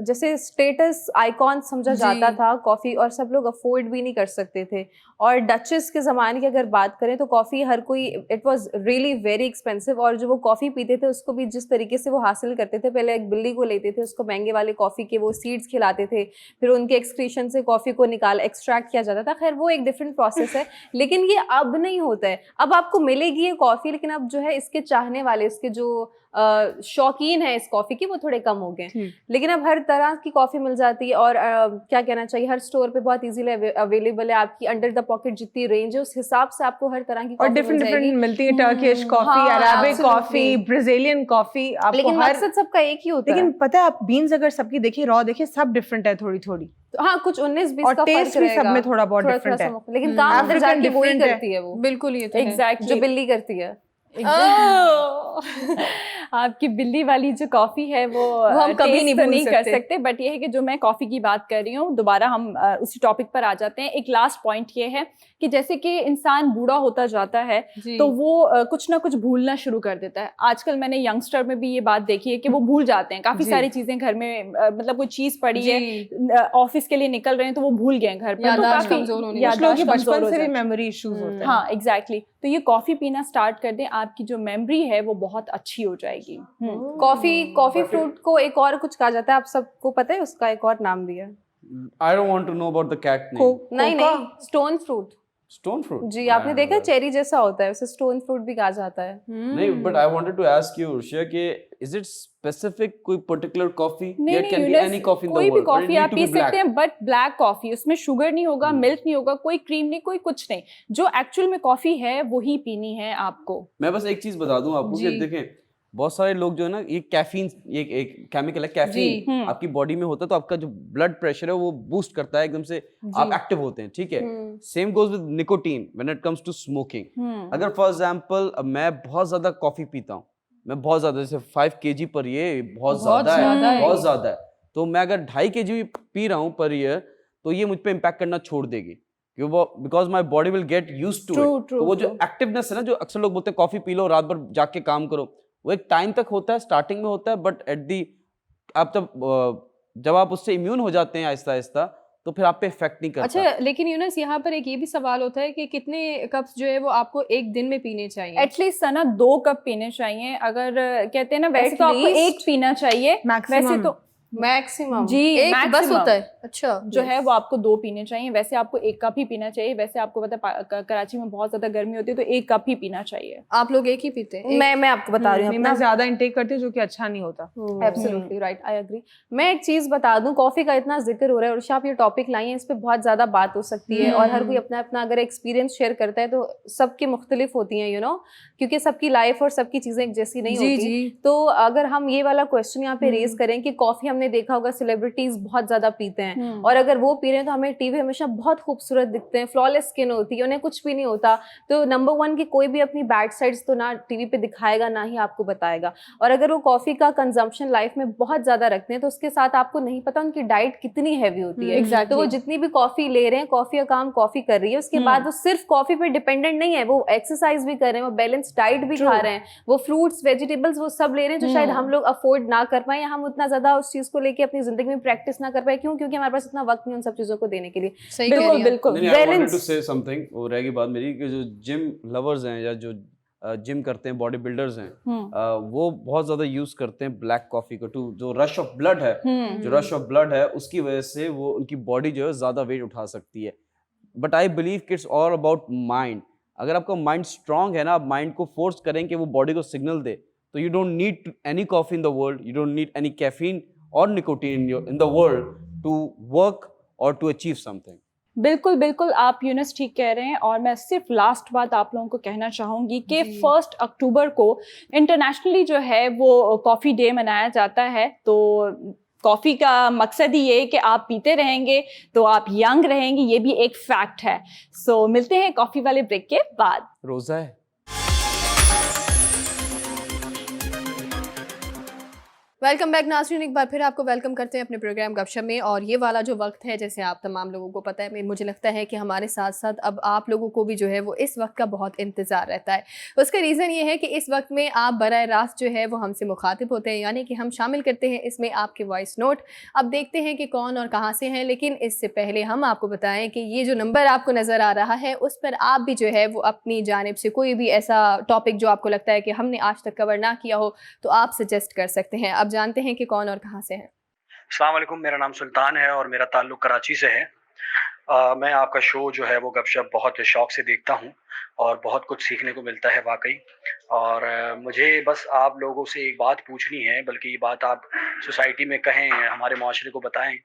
जैसे स्टेटस आइकॉन समझा जाता था कॉफ़ी, और सब लोग अफोर्ड भी नहीं कर सकते थे। और डचेस के ज़माने की अगर बात करें तो कॉफ़ी हर कोई, it was really very expensive, और जो वो कॉफ़ी पीते थे उसको भी जिस तरीके से वो हासिल करते थे, पहले एक बिल्ली को लेते थे, उसको महंगे वाले कॉफ़ी के वो सीड्स खिलाते थे, फिर उनके एक्सक्रीशन से कॉफ़ी को एक्सट्रैक्ट किया जाता था। खैर वो एक डिफरेंट प्रोसेस है, लेकिन ये अब नहीं होता है। अब आपको मिलेगी ये कॉफ़ी, लेकिन अब जो है इसके चाहने वाले, इसके जो शौकीन है इस कॉफ़ी की, वो थोड़े कम हो गए। लेकिन अब हर तरह की कॉफ़ी मिल जाती है, और क्या कहना चाहिए, हर स्टोर पे बहुत इजीली अवेलेबल है। आपकी अंडर द पॉकेट जितनी रेंज है उस हिसाब से आपको हर तरह की और कॉफ़ी डिफरेंट मिल जाएगी। डिफरेंट मिलती है, टर्किश कॉफी, हाँ, Arabic absolutely। Coffee, Brazilian coffee, आपको लेकिन हर, मकसद सबका एक ही होता लेकिन है। पता है आप बीन्स अगर सबकी देखिए, रॉ देखिए, सब डिफरेंट है थोड़ी थोड़ी, तो हाँ, कुछ 19-20 और का टेस्ट फर्क भी सब रहेगा, में थोड़ा बहुत डिफरेंट है। लेकिन काम अंदर African जाके वही different है। करती है वो, बिल्कुल ये तो है। एग्जैक्टली जो बिल्ली करती है। आपकी बिल्ली वाली जो कॉफी है वो हम कभी taste नहीं तो भूल नहीं कर सकते। सकते, बट ये है कि जो मैं कॉफी की बात कर रही हूँ, दोबारा हम उसी टॉपिक पर आ जाते हैं। एक लास्ट पॉइंट ये है कि जैसे कि इंसान बूढ़ा होता जाता है तो वो कुछ ना कुछ भूलना शुरू कर देता है। आजकल मैंने यंगस्टर में भी ये बात देखी है कि वो भूल जाते हैं काफी सारी चीजें घर में, मतलब कोई चीज पड़ी है, ऑफिस के लिए निकल रहे हैं तो वो भूल गए घर पर, तो याददाश्त काफी कमजोर होने कुछ लोगों की याददाश्त कमजोर बचपन हो से भी जाती है। मेमोरी इश्यूज होते हैं। हाँ एग्जैक्टली, तो ये कॉफी पीना स्टार्ट कर दें, आपकी जो मेमोरी है वो बहुत अच्छी हो जाएगी। कॉफी फ्रूट को एक और कुछ कहा जाता है, आप सबको पता है, उसका एक और नाम भी है। I don't want to know about the cat name. नहीं, स्टोन फ्रूट। Stone fruit. जी, आपने देखा चेरी जैसा होता है, उसे स्टोन फ्रूट भी कहा जाता है। नहीं, but I wanted to ask you, Urshia, कि is it specific कोई particular coffee? नहीं There can be Yunus, any coffee in the कोई भी world, but it coffee need आप to पी be black. सकते हैं, बट ब्लैक कॉफी, उसमें sugar नहीं होगा, मिल्क नहीं होगा, कोई क्रीम नहीं, कोई कुछ नहीं, जो एक्चुअल में कॉफी है वही पीनी है आपको। मैं बस एक चीज बता दूं आपको कि देखें, बहुत सारे लोग जो है ना, ये कैफीन, ये एक केमिकल है कैफीन, आपकी बॉडी में होता है तो आपका जो ब्लड प्रेशर है वो बूस्ट करता है, एकदम से आप एक्टिव होते हैं, ठीक है। Same goes with nicotine when it comes to smoking. अगर फॉर एग्जांपल मैं बहुत ज्यादा कॉफी पीता हूँ, मैं बहुत ज्यादा, जैसे 5 kg पर ये बहुत ज्यादा है, बहुत ज्यादा है, तो मैं अगर 2.5 kg भी पी रहा हूँ पर ईयर, तो ये मुझ पे इम्पैक्ट करना छोड़ देगी, because my body will get used to it. तो वो जो एक्टिवनेस है ना, जो अक्सर लोग बोलते हैं कॉफी पी लो, रात भर जाके काम करो, वो एक टाइम तक होता है, स्टार्टिंग में होता है, बट एट दी आप जब आप उससे इम्यून हो जाते हैं आहिस्ता आहिस्ता, तो फिर आप पे इफेक्ट नहीं करता। अच्छा, लेकिन यूनस यहाँ पर एक ये भी सवाल होता है कि कितने कप्स जो है वो आपको एक दिन में पीने चाहिए? एटलीस्ट ना 2 कप पीने चाहिए। अगर कहते हैं ना, वैसे तो आपको 1 पीना चाहिए, वैसे तो मैक्सिमम जी एक बस maximum होता है। अच्छा, जो है वो आपको 2 पीने चाहिए। वैसे आपको 1 कप ही पीना चाहिए। वैसे आपको पता है कराची में बहुत ज्यादा गर्मी होती है, तो 1 कप ही पीना चाहिए। आप लोग एक ही पीते हैं? मैं आपको बता रही हूँ मैं ज्यादा इंटेक करती हूँ, जो कि अच्छा नहीं होता। Absolutely right, I agree. मैं एक चीज बता दूं, कॉफी का इतना जिक्र हो रहा है और आप ये टॉपिक लाई हैं, इस पे बहुत ज्यादा बात हो सकती है, और हर कोई अपना अपना अगर एक्सपीरियंस शेयर करता है तो सबकी मुख्तलिफ होती हैं, यू नो, क्योंकि सबकी लाइफ और सबकी चीजें एक जैसी नहीं होती। तो अगर हम ये वाला क्वेश्चन यहाँ पे रेज करें कि कॉफी हमने देखा होगा सेलिब्रिटीज बहुत ज्यादा पीते हैं, और अगर वो पी रहे हैं तो हमें टीवी हमेशा बहुत खूबसूरत दिखते हैं, फ्लॉलेस स्किन होती है, उन्हें कुछ भी नहीं होता। तो नंबर 1 की कोई भी अपनी बैड साइड्स तो ना टीवी पे दिखाएगा, ना ही आपको बताएगा। और अगर वो कॉफी का कंजम्पशन लाइफ में बहुत ज्यादा रखते हैं तो उसके साथ आपको नहीं पता उनकी डाइट कितनी हैवी होती है। तो वो जितनी भी कॉफी ले रहे हैं, कॉफी का काम कॉफी कर रही है, उसके बाद वो सिर्फ कॉफी पे डिपेंडेंट नहीं है, वो एक्सरसाइज भी कर रहे हैं, वो बैलेंस डाइट भी खा रहे हैं, वो फ्रूट्स वेजिटेबल्स वो सब ले रहे हैं, जो शायद हम लोग अफोर्ड ना कर पाए, या हम उतना ज्यादा उस चीज को लेके अपनी जिंदगी में प्रैक्टिस ना कर पाए। क्यों? क्योंकि हमारे पास इतना वक्त नहीं उन सब चीजों को देने के लिए। सही बिल्कुल बिल्कुल। नहीं, I wanted to say something, वो रहेगी बात मेरी, कि जो जिम लवर्स हैं या जो जिम करते हैं, बॉडी बिल्डर्स हैं, वो बहुत ज्यादा यूज करते हैं ब्लैक कॉफी को टू, जो रश ऑफ ब्लड है, जो रश ऑफ ब्लड है उसकी वजह से वो उनकी बॉडी जो है ज्यादा वेट उठा सकती है। बट आई बिलीव कि इट्स ऑल अबाउट माइंड। अगर आपका माइंड स्ट्रांग है ना, आप माइंड को फोर्स करें कि वो बॉडी को सिग्नल दे, तो you don't need any coffee in the world, you don't need any caffeine और nicotine in the world to work और टू अचीव समथिंग। बिल्कुल बिल्कुल, आप यूनस ठीक कह रहे हैं। और मैं सिर्फ लास्ट बात आप लोगों को कहना चाहूँगी कि 1 अक्टूबर को इंटरनेशनली जो है वो कॉफ़ी डे मनाया जाता है। तो कॉफ़ी का मकसद ही ये है कि आप पीते रहेंगे तो आप यंग रहेंगे, ये भी एक फैक्ट है। सो मिलते हैं कॉफ़ी वाले ब्रेक के बाद। रोजा है। वेलकम बैक नाज़रीन, एक बार फिर आपको वेलकम करते हैं अपने प्रोग्राम गपशप में। और ये वाला जो वक्त है, जैसे आप तमाम लोगों को पता है, मुझे लगता है कि हमारे साथ साथ अब आप लोगों को भी जो है वो इस वक्त का बहुत इंतज़ार रहता है। उसका रीज़न ये है कि इस वक्त में आप बराह रास्त जो है वो हमसे मुखातिब होते हैं, यानी कि हम शामिल करते हैं इसमें आपके वॉइस नोट। अब देखते हैं कि कौन और कहाँ से हैं, लेकिन इससे पहले हम आपको बताएं कि ये जो नंबर आपको नज़र आ रहा है उस पर आप भी जो है वो अपनी जानिब से कोई भी ऐसा टॉपिक जो आपको लगता है कि हमने आज तक कवर ना किया हो तो आप सजेस्ट कर सकते हैं। अब जानते हैं कि कौन और कहाँ से हैं। अस्सलाम वालेकुम, मेरा नाम सुल्तान है और मेरा ताल्लुक़ कराची से है। मैं आपका शो जो है वो गपशप बहुत शौक़ से देखता हूँ और बहुत कुछ सीखने को मिलता है वाक़ई। और मुझे बस आप लोगों से एक बात पूछनी है, बल्कि ये बात आप सोसाइटी में कहें, हमारे माशरे को बताएं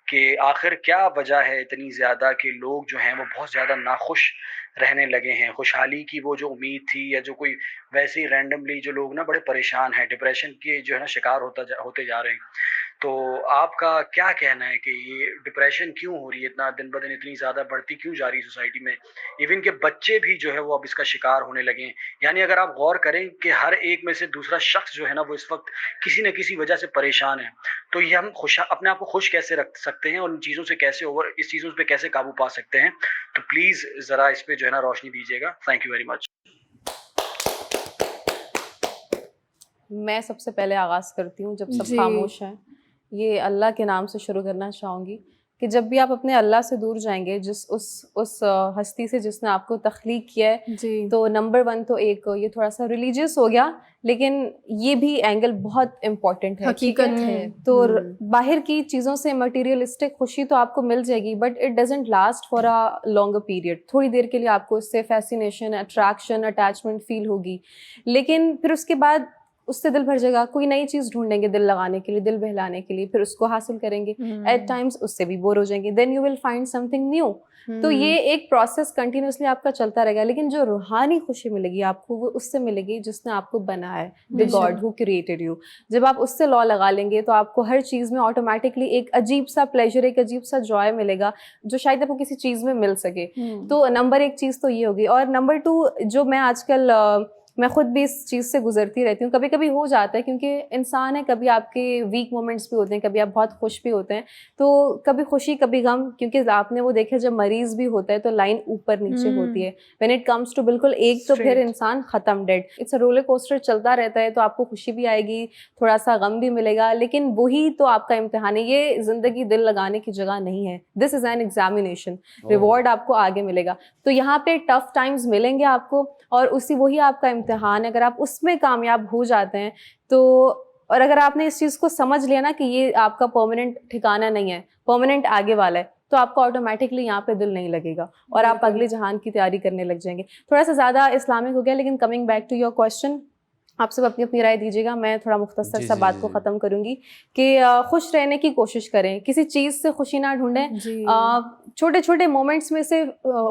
कि आखिर क्या वजह है इतनी ज़्यादा कि लोग जो हैं वो बहुत ज़्यादा नाखुश रहने लगे हैं। खुशहाली की वो जो उम्मीद थी, या जो कोई वैसे ही रैंडमली जो लोग ना बड़े परेशान हैं, डिप्रेशन के जो है ना शिकार होते जा रहे हैं। तो आपका क्या कहना है कि ये डिप्रेशन क्यों हो रही है, इतना दिन ब दिन इतनी ज़्यादा बढ़ती क्यों जा रही है सोसाइटी में? इवन के बच्चे भी जो है वो अब इसका शिकार होने लगे हैं। यानी अगर आप गौर करें कि हर एक में से दूसरा शख्स जो है ना वो इस वक्त किसी न किसी वजह से परेशान है। तो ये हम अपने आप को खुश कैसे रख सकते हैं और इन चीज़ों से कैसे इस चीज़ों पे कैसे काबू पा सकते हैं? तो प्लीज़ ज़रा इस पे जो है ना रोशनी दीजिएगा। Thank you very much. मैं सबसे पहले आगाज़ करती हूँ, जब सब जी। खामोश हैं, ये अल्लाह के नाम से शुरू करना चाहूँगी कि जब भी आप अपने अल्लाह से दूर जाएंगे, जिस उस हस्ती से जिसने आपको तख्लीक किया है, जी। तो नंबर वन तो एक ये थोड़ा सा रिलीजियस हो गया, लेकिन ये भी एंगल बहुत इम्पोर्टेंट है। ठीक हकीकत है। तो बाहर की चीज़ों से मटेरियलिस्टिक खुशी तो आपको मिल जाएगी, but it doesn't last for a longer period. थोड़ी देर के लिए आपको इससे फैसिनेशन, अट्रैक्शन, अटैचमेंट फील होगी, लेकिन फिर उसके बाद उससे दिल भर जाएगा। कोई नई चीज़ ढूंढेंगे दिल लगाने के लिए, दिल बहलाने के लिए, फिर उसको हासिल करेंगे। एट टाइम्स उससे भी बोर हो जाएंगे, then you will find something new. तो ये एक प्रोसेस कंटिन्यूसली आपका चलता रहेगा, लेकिन जो रूहानी खुशी मिलेगी आपको, वो उससे मिलेगी जिसने आपको बनाया है, the God who created you. जब आप उससे लॉ लगा लेंगे तो आपको हर चीज़ में ऑटोमेटिकली एक अजीब सा प्लेजर, एक अजीब सा जॉय मिलेगा, जो शायद आपको किसी चीज़ में मिल सके। तो नंबर एक चीज़ तो ये होगी। और नंबर टू, जो मैं आजकल मैं खुद भी इस चीज़ से गुजरती रहती हूँ, कभी कभी हो जाता है, क्योंकि इंसान है, कभी आपके वीक मोमेंट्स भी होते हैं, कभी आप बहुत खुश भी होते हैं, तो कभी खुशी कभी गम। क्योंकि आपने वो देखा, जब मरीज़ भी होता है तो लाइन ऊपर नीचे होती है। व्हेन इट कम्स टू बिल्कुल एक, तो फिर इंसान ख़त्म, dead. It's a roller coaster, चलता रहता है। तो आपको खुशी भी आएगी, थोड़ा सा गम भी मिलेगा, लेकिन वही तो आपका इम्तिहान है। ये ज़िंदगी दिल लगाने की जगह नहीं है। This is an examination, reward आपको आगे मिलेगा। तो यहाँ पे टफ टाइम्स मिलेंगे आपको, और वही आपका इम्तिहान है। अगर आप उसमें कामयाब हो जाते हैं तो, और अगर आपने इस चीज़ को समझ लिया ना कि ये आपका परमानेंट ठिकाना नहीं है, परमानेंट आगे वाला है, तो आपको ऑटोमेटिकली यहाँ पे दिल नहीं लगेगा और आप अगले जहान की तैयारी करने लग जाएंगे। थोड़ा सा ज़्यादा इस्लामिक हो गया, लेकिन coming back to your question, आप सब अपनी अपनी राय दीजिएगा। मैं थोड़ा मुख्तसर सा बात को ख़त्म करूँगी कि खुश रहने की कोशिश करें, किसी चीज़ से खुशी ना ढूंढें। छोटे छोटे मोमेंट्स में से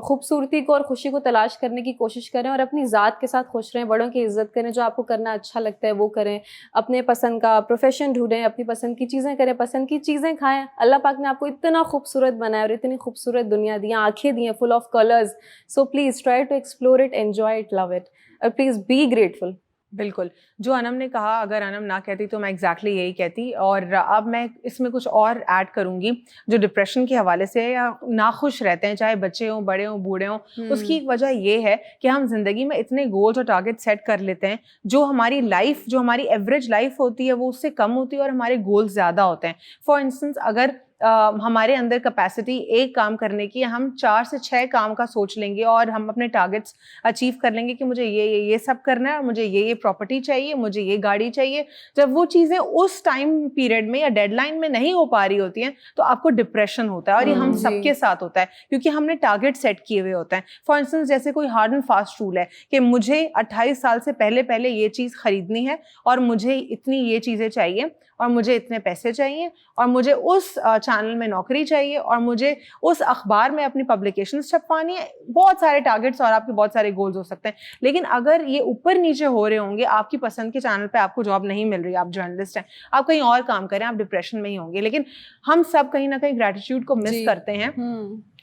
खूबसूरती को और खुशी को तलाश करने की कोशिश करें, और अपनी ज़ात के साथ खुश रहें, बड़ों की इज़्ज़त करें, जो आपको करना अच्छा लगता है वो करें, अपने पसंद का प्रोफेशन ढूंढें, अपनी पसंद की चीज़ें करें, पसंद की चीज़ें खाएं। अल्लाह पाक ने आपको इतना खूबसूरत बनाया और इतनी खूबसूरत दुनिया दी, आँखें दी हैं full of colours. So please try to explore it, enjoy it, love it, और प्लीज़ बी ग्रेटफुल। बिल्कुल, जो अनम ने कहा, अगर अनम ना कहती तो मैं एग्जैक्टली यही कहती। और अब मैं इसमें कुछ और ऐड करूँगी, जो डिप्रेशन के हवाले से या नाखुश रहते हैं, चाहे बच्चे हों, बड़े हों, बूढ़े हों। उसकी एक वजह ये है कि हम ज़िंदगी में इतने गोल्स और टारगेट सेट कर लेते हैं, जो हमारी लाइफ, जो हमारी एवरेज लाइफ होती है वो उससे कम होती है और हमारे गोल्स ज़्यादा होते हैं। फॉर इंस्टेंस, अगर हमारे अंदर कैपेसिटी एक काम करने की, हम 4 से 6 काम का सोच लेंगे और हम अपने टारगेट्स अचीव कर लेंगे कि मुझे ये सब करना है, और मुझे ये प्रॉपर्टी चाहिए, मुझे ये गाड़ी चाहिए। जब वो चीज़ें उस टाइम पीरियड में या डेडलाइन में नहीं हो पा रही होती हैं, तो आपको डिप्रेशन होता है, और ये हम सबके साथ होता है, क्योंकि हमने टारगेट सेट किए हुए होते हैं। फॉर इंस्टेंस, जैसे कोई हार्ड एंड फास्ट रूल है कि मुझे 28 साल से पहले ये चीज़ खरीदनी है, और मुझे इतनी ये चीज़ें चाहिए, और मुझे इतने पैसे चाहिए, और मुझे उस चैनल में नौकरी चाहिए, और मुझे उस अखबार में अपनी पब्लिकेशंस छपवानी है। बहुत सारे टारगेट्स और आपके बहुत सारे गोल्स हो सकते हैं, लेकिन अगर ये ऊपर नीचे हो रहे होंगे, आपकी पसंद के चैनल पे आपको जॉब नहीं मिल रही, आप जर्नलिस्ट हैं, आप कहीं और काम करें, आप डिप्रेशन में ही होंगे। लेकिन हम सब कहीं ना कहीं ग्रैटिट्यूड को मिस करते हैं,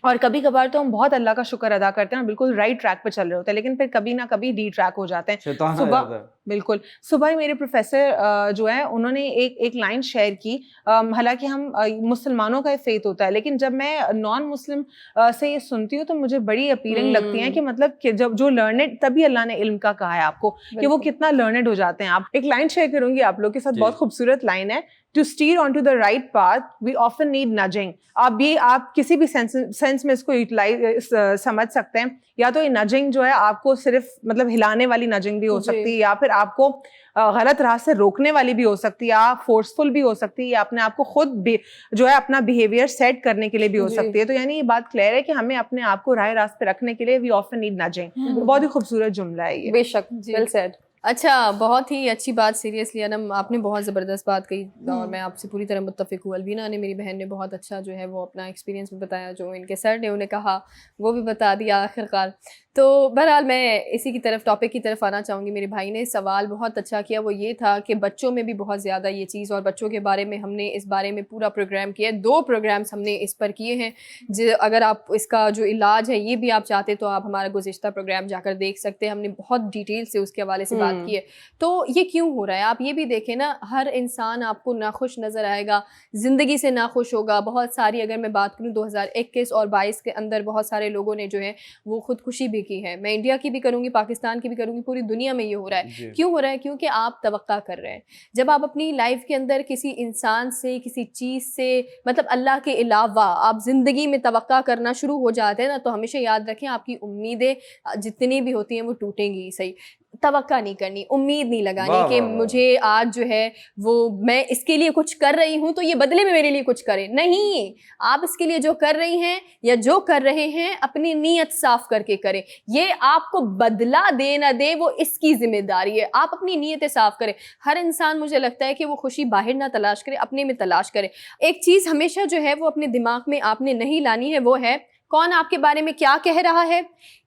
और कभी कभार तो हम बहुत अल्लाह का शुक्र अदा करते हैं, बिल्कुल राइट ट्रैक पे चल रहे होते हैं, लेकिन फिर कभी ना कभी डी ट्रैक हो जाते हैं। शैतान आ सुबह जाता है। बिल्कुल सुबह ही मेरे प्रोफेसर जो है उन्होंने एक लाइन शेयर की। हालांकि हम मुसलमानों का फेथ होता है, लेकिन जब मैं नॉन मुस्लिम से ये सुनती हूँ तो मुझे बड़ी अपीलिंग लगती है कि मतलब कि जब जो लर्नेड, तभी अल्लाह ने इल्म का कहा है आपको कि वो कितना लर्नेड हो जाते हैं। आप एक लाइन शेयर करूंगी आप लोग के साथ, बहुत खूबसूरत लाइन है। To steer onto the right path, we often need nudging. आप किसी भी सेंस में इसको यूटिलाइज समझ सकते हैं। या तो ये नजिंग जो है आपको सिर्फ मतलब हिलाने वाली नजिंग भी हो सकती है, या फिर आपको गलत राह से रोकने वाली भी हो सकती है, या फोर्सफुल भी हो सकती है, या अपने आप को खुद जो है अपना बिहेवियर सेट करने के लिए भी हो सकती है। तो यानी ये बात क्लियर है कि हमें अपने आप को राह रास्त पे रखने के लिए वी ऑफन नीड नजिंग। बहुत ही खूबसूरत जुमला है ये। बेशक, वेल सेड। अच्छा, बहुत ही अच्छी बात, सीरियसली अनम आपने बहुत ज़बरदस्त बात कही और मैं आपसे पूरी तरह मुत्तफ़िक हूँ। अलवीना ने, मेरी बहन ने बहुत अच्छा जो है वो अपना एक्सपीरियंस भी बताया, जो इनके सर ने उन्हें कहा वो भी बता दिया आखिरकार। तो बहरहाल मैं इसी की तरफ, टॉपिक की तरफ आना चाहूँगी। मेरे भाई ने सवाल बहुत अच्छा किया, वो ये था कि बच्चों में भी बहुत ज़्यादा ये चीज़, और बच्चों के बारे में हमने इस बारे में पूरा प्रोग्राम किया, 2 प्रोग्राम्स हमने इस पर किए हैं। अगर आप इसका जो इलाज है ये भी आप चाहते तो आप हमारा गुज़िश्ता प्रोग्राम जाकर देख सकते हैं, हमने बहुत डिटेल से उसके हवाले से बात की है। तो ये क्यों हो रहा है, आप ये भी देखें ना, हर इंसान आपको नाखुश नज़र आएगा, ज़िंदगी से नाखुश होगा। बहुत सारी, अगर मैं बात करूँ 2021 और 22 के अंदर बहुत सारे लोगों ने जो है वो खुदकुशी भी की है। मैं इंडिया की भी करूँगी, पाकिस्तान की भी करूँगी, पूरी दुनिया में ये हो रहा है। क्यों हो रहा है? क्योंकि आप तवक्का कर रहे हैं। जब आप अपनी लाइफ के अंदर किसी इंसान से, किसी चीज़ से, मतलब अल्लाह के अलावा आप ज़िंदगी में तवक्का करना शुरू हो जाते हैं ना, तो हमेशा याद रखें आपकी उम्मीदें जितनी भी होती हैं वो टूटेंगी ही सही। तवक्का नहीं करनी, उम्मीद नहीं लगानी कि मुझे आज जो है वो मैं इसके लिए कुछ कर रही हूँ तो ये बदले में मेरे लिए कुछ करे। नहीं, आप इसके लिए जो कर रही हैं या जो कर रहे हैं अपनी नीयत साफ करके करें। ये आपको बदला दे ना दे वो इसकी जिम्मेदारी है, आप अपनी नीयतें साफ करें। हर इंसान, मुझे लगता है कि वो खुशी बाहर ना तलाश करे, अपने में तलाश करे। एक चीज़ हमेशा जो है वो अपने दिमाग में आपने नहीं लानी है, वो है कौन आपके बारे में क्या कह रहा है,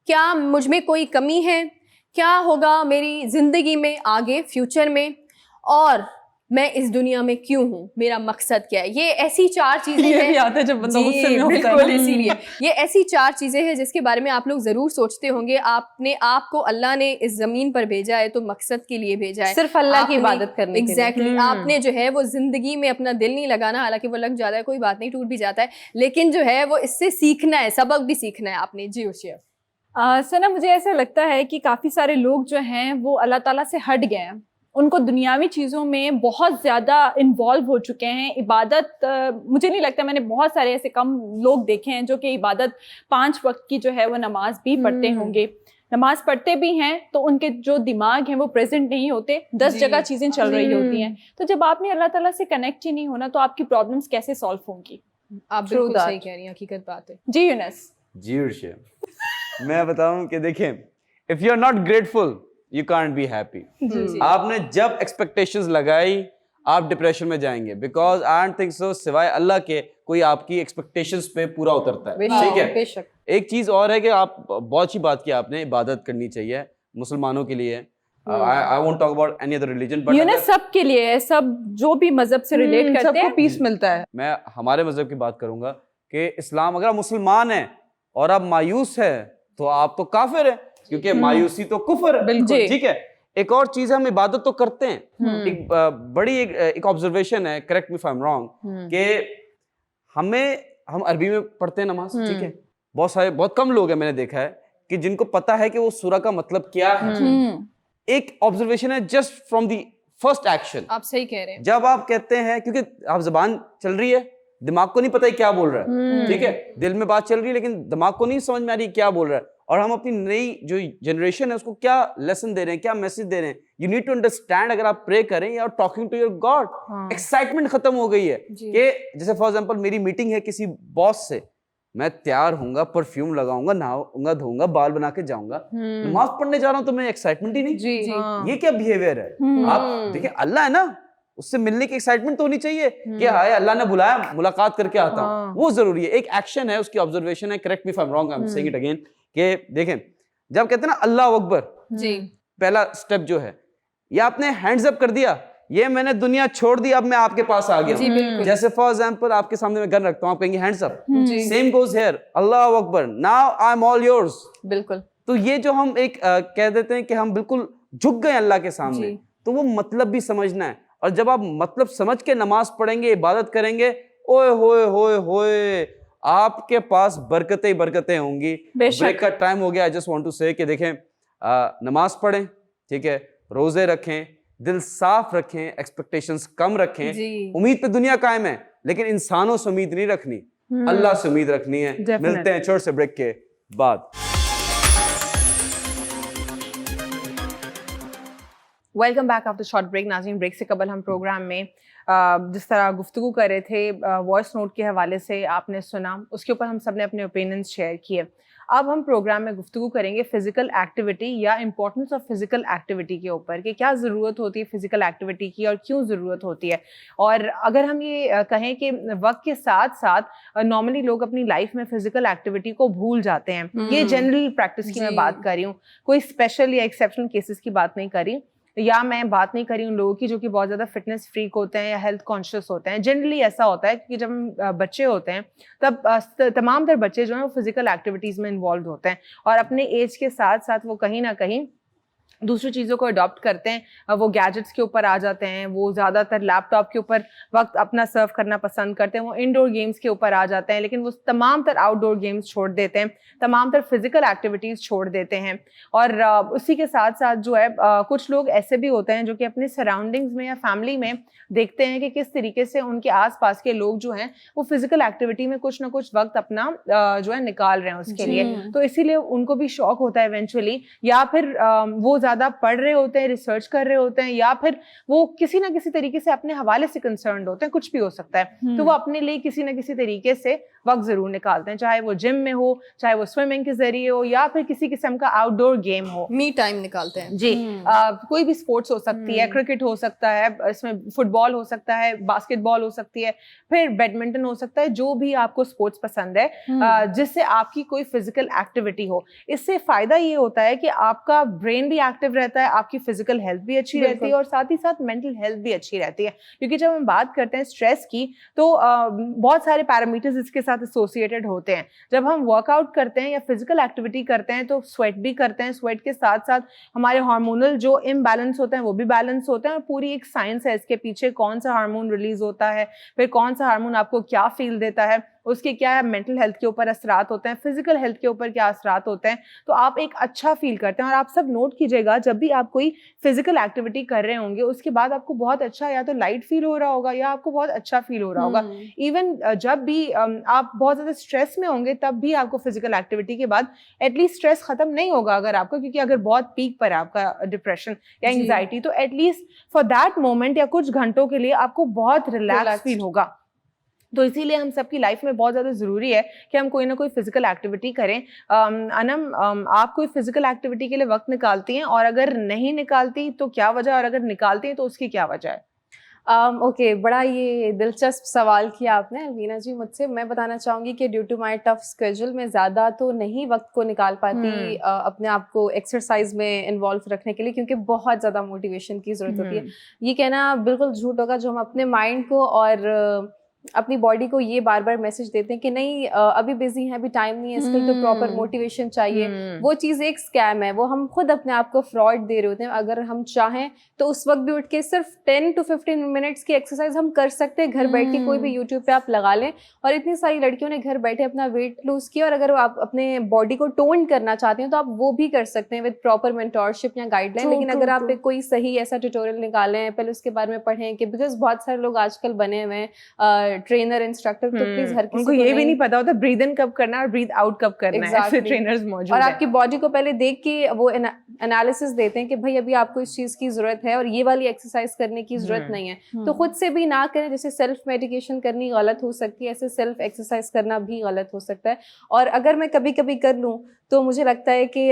क्या मुझ में कोई कमी है, क्या होगा मेरी ज़िंदगी में आगे फ्यूचर में, और मैं इस दुनिया में क्यों हूँ, मेरा मकसद क्या है। ये ऐसी 4 चीज़ें हैं, भी आता है जब बंदा गुस्से में होता है। बिल्कुल, इसीलिए ये ऐसी 4 चीज़ें हैं जिसके बारे में आप लोग ज़रूर सोचते होंगे। आपने आपको अल्लाह ने इस ज़मीन पर भेजा है तो मकसद के लिए भेजा है, सिर्फ अल्लाह की इबादत करने के लिए। एग्जैक्टली, आपने जो है वो ज़िंदगी में अपना दिल नहीं लगाना, हालांकि वो लग जाता है, कोई बात नहीं, टूट भी जाता है, लेकिन जो है वो इससे सीखना है, सबक भी सीखना है आपने। जी उशिया। सना, मुझे ऐसा लगता है कि काफ़ी सारे लोग जो हैं वो अल्लाह ताला से हट गए हैं, उनको दुनियावी चीज़ों में बहुत ज़्यादा इन्वॉल्व हो चुके हैं। इबादत, मुझे नहीं लगता, मैंने बहुत सारे ऐसे कम लोग देखे हैं जो कि इबादत 5 वक्त की जो है वो नमाज भी पढ़ते होंगे, नमाज पढ़ते भी हैं, तो उनके जो दिमाग हैं वो प्रेजेंट नहीं होते, 10 जगह चीज़ें चल रही होती हैं। तो जब आपने अल्लाह ताला से कनेक्ट ही नहीं होना तो आपकी प्रॉब्लम्स कैसे सॉल्व होंगी? आप बिल्कुल सही कह रही हैं, हकीकत बात है। जी यूनस। जी उर्शिया, मैं बताऊं कि देखें, if you are not grateful you can't be happy. आपने जब एक्सपेक्टेशंस लगाई आप डिप्रेशन में जाएंगे, because I don't think so सिवाय अल्लाह के कोई आपकी एक्सपेक्टेशंस पे पूरा उतरता है। ठीक है, बेशक। एक चीज और है कि आप बहुत अच्छी बात की आपने, इबादत करनी चाहिए मुसलमानों के लिए। I won't talk about any other religion, but Yunus सब के लिए है, सब जो भी मजहब से रिलेट करते हैं सबको पीस मिलता है। मैं हमारे मजहब की बात करूंगा कि इस्लाम, अगर आप मुसलमान हैं और आप मायूस है तो आप तो काफिर है, क्योंकि मायूसी तो कुफर है। बिल्कुल। ठीक है, एक और चीज है, हम इबादत तो करते हैं। एक बड़ी एक ऑब्जर्वेशन है, correct me if I am wrong, कि हम अरबी में पढ़ते हैं नमाज। ठीक है, बहुत कम लोग हैं मैंने देखा है कि जिनको पता है कि वो सूरा का मतलब क्या है। एक ऑब्जर्वेशन है just from the first action. आप सही कह रहे हैं। जब आप कहते हैं, क्योंकि आप जबान चल रही है, दिमाग को नहीं पता है क्या बोल रहा है। ठीक है, दिल में बात चल रही है लेकिन दिमाग को नहीं समझ में आ रही क्या बोल रहा है। और हम अपनी नई जो जनरेशन है उसको क्या लेसन दे रहे हैं, क्या मैसेज दे रहे हैं। यू नीड टू अंडरस्टैंड, अगर आप प्रे करें या talking to your god, excitement खत्म हो गई है कि जैसे फॉर एग्जांपल मेरी मीटिंग है किसी बॉस से, मैं तैयार होऊंगा, परफ्यूम लगाऊंगा, नहाऊंगा, धोऊंगा, बाल बना के जाऊंगा, नमाज पढ़ने जा रहा हूं तो मैं एक्साइटमेंट ही नहीं। ये क्या बिहेवियर है? आप देखिए, अल्लाह है ना, उससे मिलने की एक्साइटमेंट तो होनी चाहिए कि हाय अल्लाह ने बुलाया, मुलाकात करके आता हूं, वो जरूरी है। एक एक्शन है, उसकी ऑब्जर्वेशन है। Correct me if I am wrong, I am saying it again, कि देखें, जब कहते हैं ना अल्लाह अकबर, जी, पहला स्टेप जो है, या आपने हैंड्स अप कर दिया ये मैंने दुनिया छोड़ दी, अब मैं आपके पास आ गया जी, हूँ। बिल्कुल। जैसे फॉर एग्जांपल आपके सामने मैं गन रखता हूँ, आप कहेंगे हैंड्स अप, जी। सेम गोज हियर, अल्लाह अकबर, now I am all yours. बिल्कुल। तो ये जो हम एक कह देते हैं कि हम बिल्कुल झुक गए अल्लाह के सामने, जी। तो वो मतलब भी समझना है। और जब आप मतलब समझ के नमाज पढ़ेंगे, इबादत करेंगे, ओए होए होए होए, आपके पास बरकतें ही बरकतें होंगी। बेशक। ब्रेक का टाइम हो गया। आई जस्ट वांट टू से कि देखें, नमाज पढ़ें, ठीक है, रोजे रखें, दिल साफ रखें, एक्सपेक्टेशंस कम रखें। जी। उम्मीद पे दुनिया कायम है, लेकिन इंसानों से उम्मीद नहीं रखनी, अल्लाह से उम्मीद रखनी है। Definitely. मिलते हैं छोटे से ब्रेक के बाद। Welcome back after short break. नाज़रीन, ब्रेक से कबल हम प्रोग्राम में जिस तरह गुफ्तगू कर रहे थे वॉइस नोट के हवाले से आपने सुना, उसके ऊपर हम सब ने अपने ओपिनियंस शेयर किए। अब हम प्रोग्राम में गुफ्तगू करेंगे फिजिकल एक्टिविटी या इंपॉर्टेंस ऑफ फिजिकल एक्टिविटी के ऊपर, कि क्या ज़रूरत होती है फिजिकल एक्टिविटी की और क्यों ज़रूरत होती है। और अगर हम ये कहें कि वक्त के साथ साथ नॉर्मली लोग अपनी लाइफ में फिजिकल एक्टिविटी को भूल जाते हैं, ये जनरल प्रैक्टिस की मैं जी। बात कर रही हूँ, कोई स्पेशल या एक्सेप्शनल केसेस की बात नहीं कर रही, या मैं बात नहीं करी उन लोगों की जो कि बहुत ज़्यादा फिटनेस फ्रीक होते हैं या हेल्थ कॉन्शियस होते हैं। जनरली ऐसा होता है कि जब हम बच्चे होते हैं तब तमाम तर बच्चे जो हैं वो फिजिकल एक्टिविटीज़ में इन्वॉल्व होते हैं, और अपने एज के साथ साथ वो कहीं ना कहीं दूसरी चीज़ों को अडॉप्ट करते हैं, वो गैजेट्स के ऊपर आ जाते हैं, वो ज़्यादातर लैपटॉप के ऊपर वक्त अपना सर्व करना पसंद करते हैं, वो इंडोर गेम्स के ऊपर आ जाते हैं, लेकिन वो तमाम तर आउटडोर गेम्स छोड़ देते हैं, तमाम तर फिजिकल एक्टिविटीज़ छोड़ देते हैं। और उसी के साथ साथ जो है कुछ लोग ऐसे भी होते हैं जो कि अपने सराउंडिंग्स में या फैमिली में देखते हैं कि किस तरीके से उनके आसपास के लोग जो हैं वो फिजिकल एक्टिविटी में कुछ ना कुछ वक्त अपना जो है निकाल रहे हैं उसके लिए, तो इसीलिए उनको भी शौक होता है इवेंचुअली, या फिर वो ज़्यादा पढ़ रहे होते हैं, रिसर्च कर रहे होते हैं, या फिर वो किसी ना किसी तरीके से अपने हवाले से कंसर्न्ड होते हैं, कुछ भी हो सकता है, तो वो अपने लिए किसी ना किसी तरीके से वक्त ज़रूर निकालते हैं, चाहे वो जिम में हो, चाहे वो स्विमिंग के जरिए हो, या फिर किसी किस्म का आउटडोर गेम हो। मी टाइम निकालते हैं जी। कोई भी स्पोर्ट्स हो सकती है, क्रिकेट हो सकता है, इसमें फुटबॉल हो सकता है, बास्केटबॉल हो सकती है, फिर बैडमिंटन हो सकता है, जो भी आपको स्पोर्ट्स पसंद है जिससे आपकी कोई फिजिकल एक्टिविटी हो। इससे फायदा ये होता है कि आपका ब्रेन भी एक्टिव रहता है, आपकी फिजिकल हेल्थ भी अच्छी रहती है, और साथ ही साथ मेंटल हेल्थ भी अच्छी रहती है, क्योंकि जब हम बात करते हैं स्ट्रेस की तो बहुत सारे पैरामीटर्स इसके साथ एसोसिएटेड होते हैं। जब हम वर्कआउट करते हैं या फिजिकल एक्टिविटी करते हैं तो स्वेट भी करते हैं, स्वेट के साथ साथ हमारे हार्मोनल जो इम्बैलेंस होते हैं वो भी बैलेंस होते हैं, और पूरी एक साइंस है इसके पीछे, कौन सा हार्मोन रिलीज होता है, फिर कौन सा हार्मोन आपको क्या फील देता है, उसके क्या है मेंटल हेल्थ के ऊपर असरात होते हैं, फिजिकल हेल्थ के ऊपर क्या असरात होते हैं, तो आप एक अच्छा फील करते हैं। और आप सब नोट कीजिएगा, जब भी आप कोई फिजिकल एक्टिविटी कर रहे होंगे उसके बाद आपको बहुत अच्छा या तो लाइट फील हो रहा होगा या आपको बहुत अच्छा फील हो रहा होगा। इवन जब भी आप बहुत ज़्यादा स्ट्रेस में होंगे तब भी आपको फिजिकल एक्टिविटी के बाद एटलीस्ट स्ट्रेस खत्म नहीं होगा अगर आपका, क्योंकि अगर बहुत पीक पर है आपका डिप्रेशन या एंग्जाइटी, तो एटलीस्ट फॉर दैट मोमेंट या कुछ घंटों के लिए आपको बहुत रिलैक्स फील होगा। तो इसीलिए हम सबकी लाइफ में बहुत ज़्यादा ज़रूरी है कि हम कोई ना कोई फिजिकल एक्टिविटी करें। अनम, आप कोई फिजिकल एक्टिविटी के लिए वक्त निकालती हैं, और अगर नहीं निकालती तो क्या वजह, और अगर निकालती हैं तो उसकी क्या वजह है? ओके, बड़ा ये दिलचस्प सवाल किया आपने अलवीना जी मुझसे। मैं बताना चाहूँगी कि due to my tough schedule मैं ज़्यादा तो नहीं वक्त को निकाल पाती अपने आप को एक्सरसाइज में इन्वॉल्व रखने के लिए, क्योंकि बहुत ज़्यादा मोटिवेशन की ज़रूरत होती है। ये कहना बिल्कुल झूठ होगा जो हम अपने माइंड को और अपनी बॉडी को ये बार बार मैसेज देते हैं कि नहीं अभी बिजी हैं, अभी टाइम नहीं है, इसके लिए तो प्रॉपर मोटिवेशन चाहिए। वो चीज़ एक स्कैम है, वो हम खुद अपने आप को फ्रॉड दे रहे होते हैं। अगर हम चाहें तो उस वक्त भी उठ के सिर्फ 10 to 15 मिनट्स की एक्सरसाइज हम कर सकते हैं घर बैठ के, कोई भी यूट्यूब पे आप लगा लें। और इतनी सारी लड़कियों ने घर बैठे अपना वेट लूज किया, और अगर आप अपने बॉडी को टोन करना चाहते हैं तो आप वो भी कर सकते हैं विद प्रॉपर मेंटोरशिप या गाइडलाइन। लेकिन अगर आप एक कोई सही ऐसा ट्यूटोरियल निकालें, पहले उसके बारे में पढ़ें, कि बिकॉज बहुत सारे लोग आजकल बने हुए हैं ट्रेनर, इंस्ट्रक्टर, तो प्लीज हर किसी उनको ये भी नहीं पता होता ब्रीद इन कब करना है और ब्रीद आउट कब करना है। ऐसे ट्रेनर्स मौजूद और हैं। आपकी बॉडी को पहले देख के वो एनालिसिस देते हैं कि भाई अभी आपको इस चीज की जरूरत है और ये वाली एक्सरसाइज करने की जरूरत नहीं है। तो खुद से भी ना करें, जैसे सेल्फ मेडिकेशन करनी गलत हो सकती है, ऐसे सेल्फ एक्सरसाइज करना भी गलत हो सकता है। और अगर मैं कभी कभी कर लूँ तो मुझे लगता है कि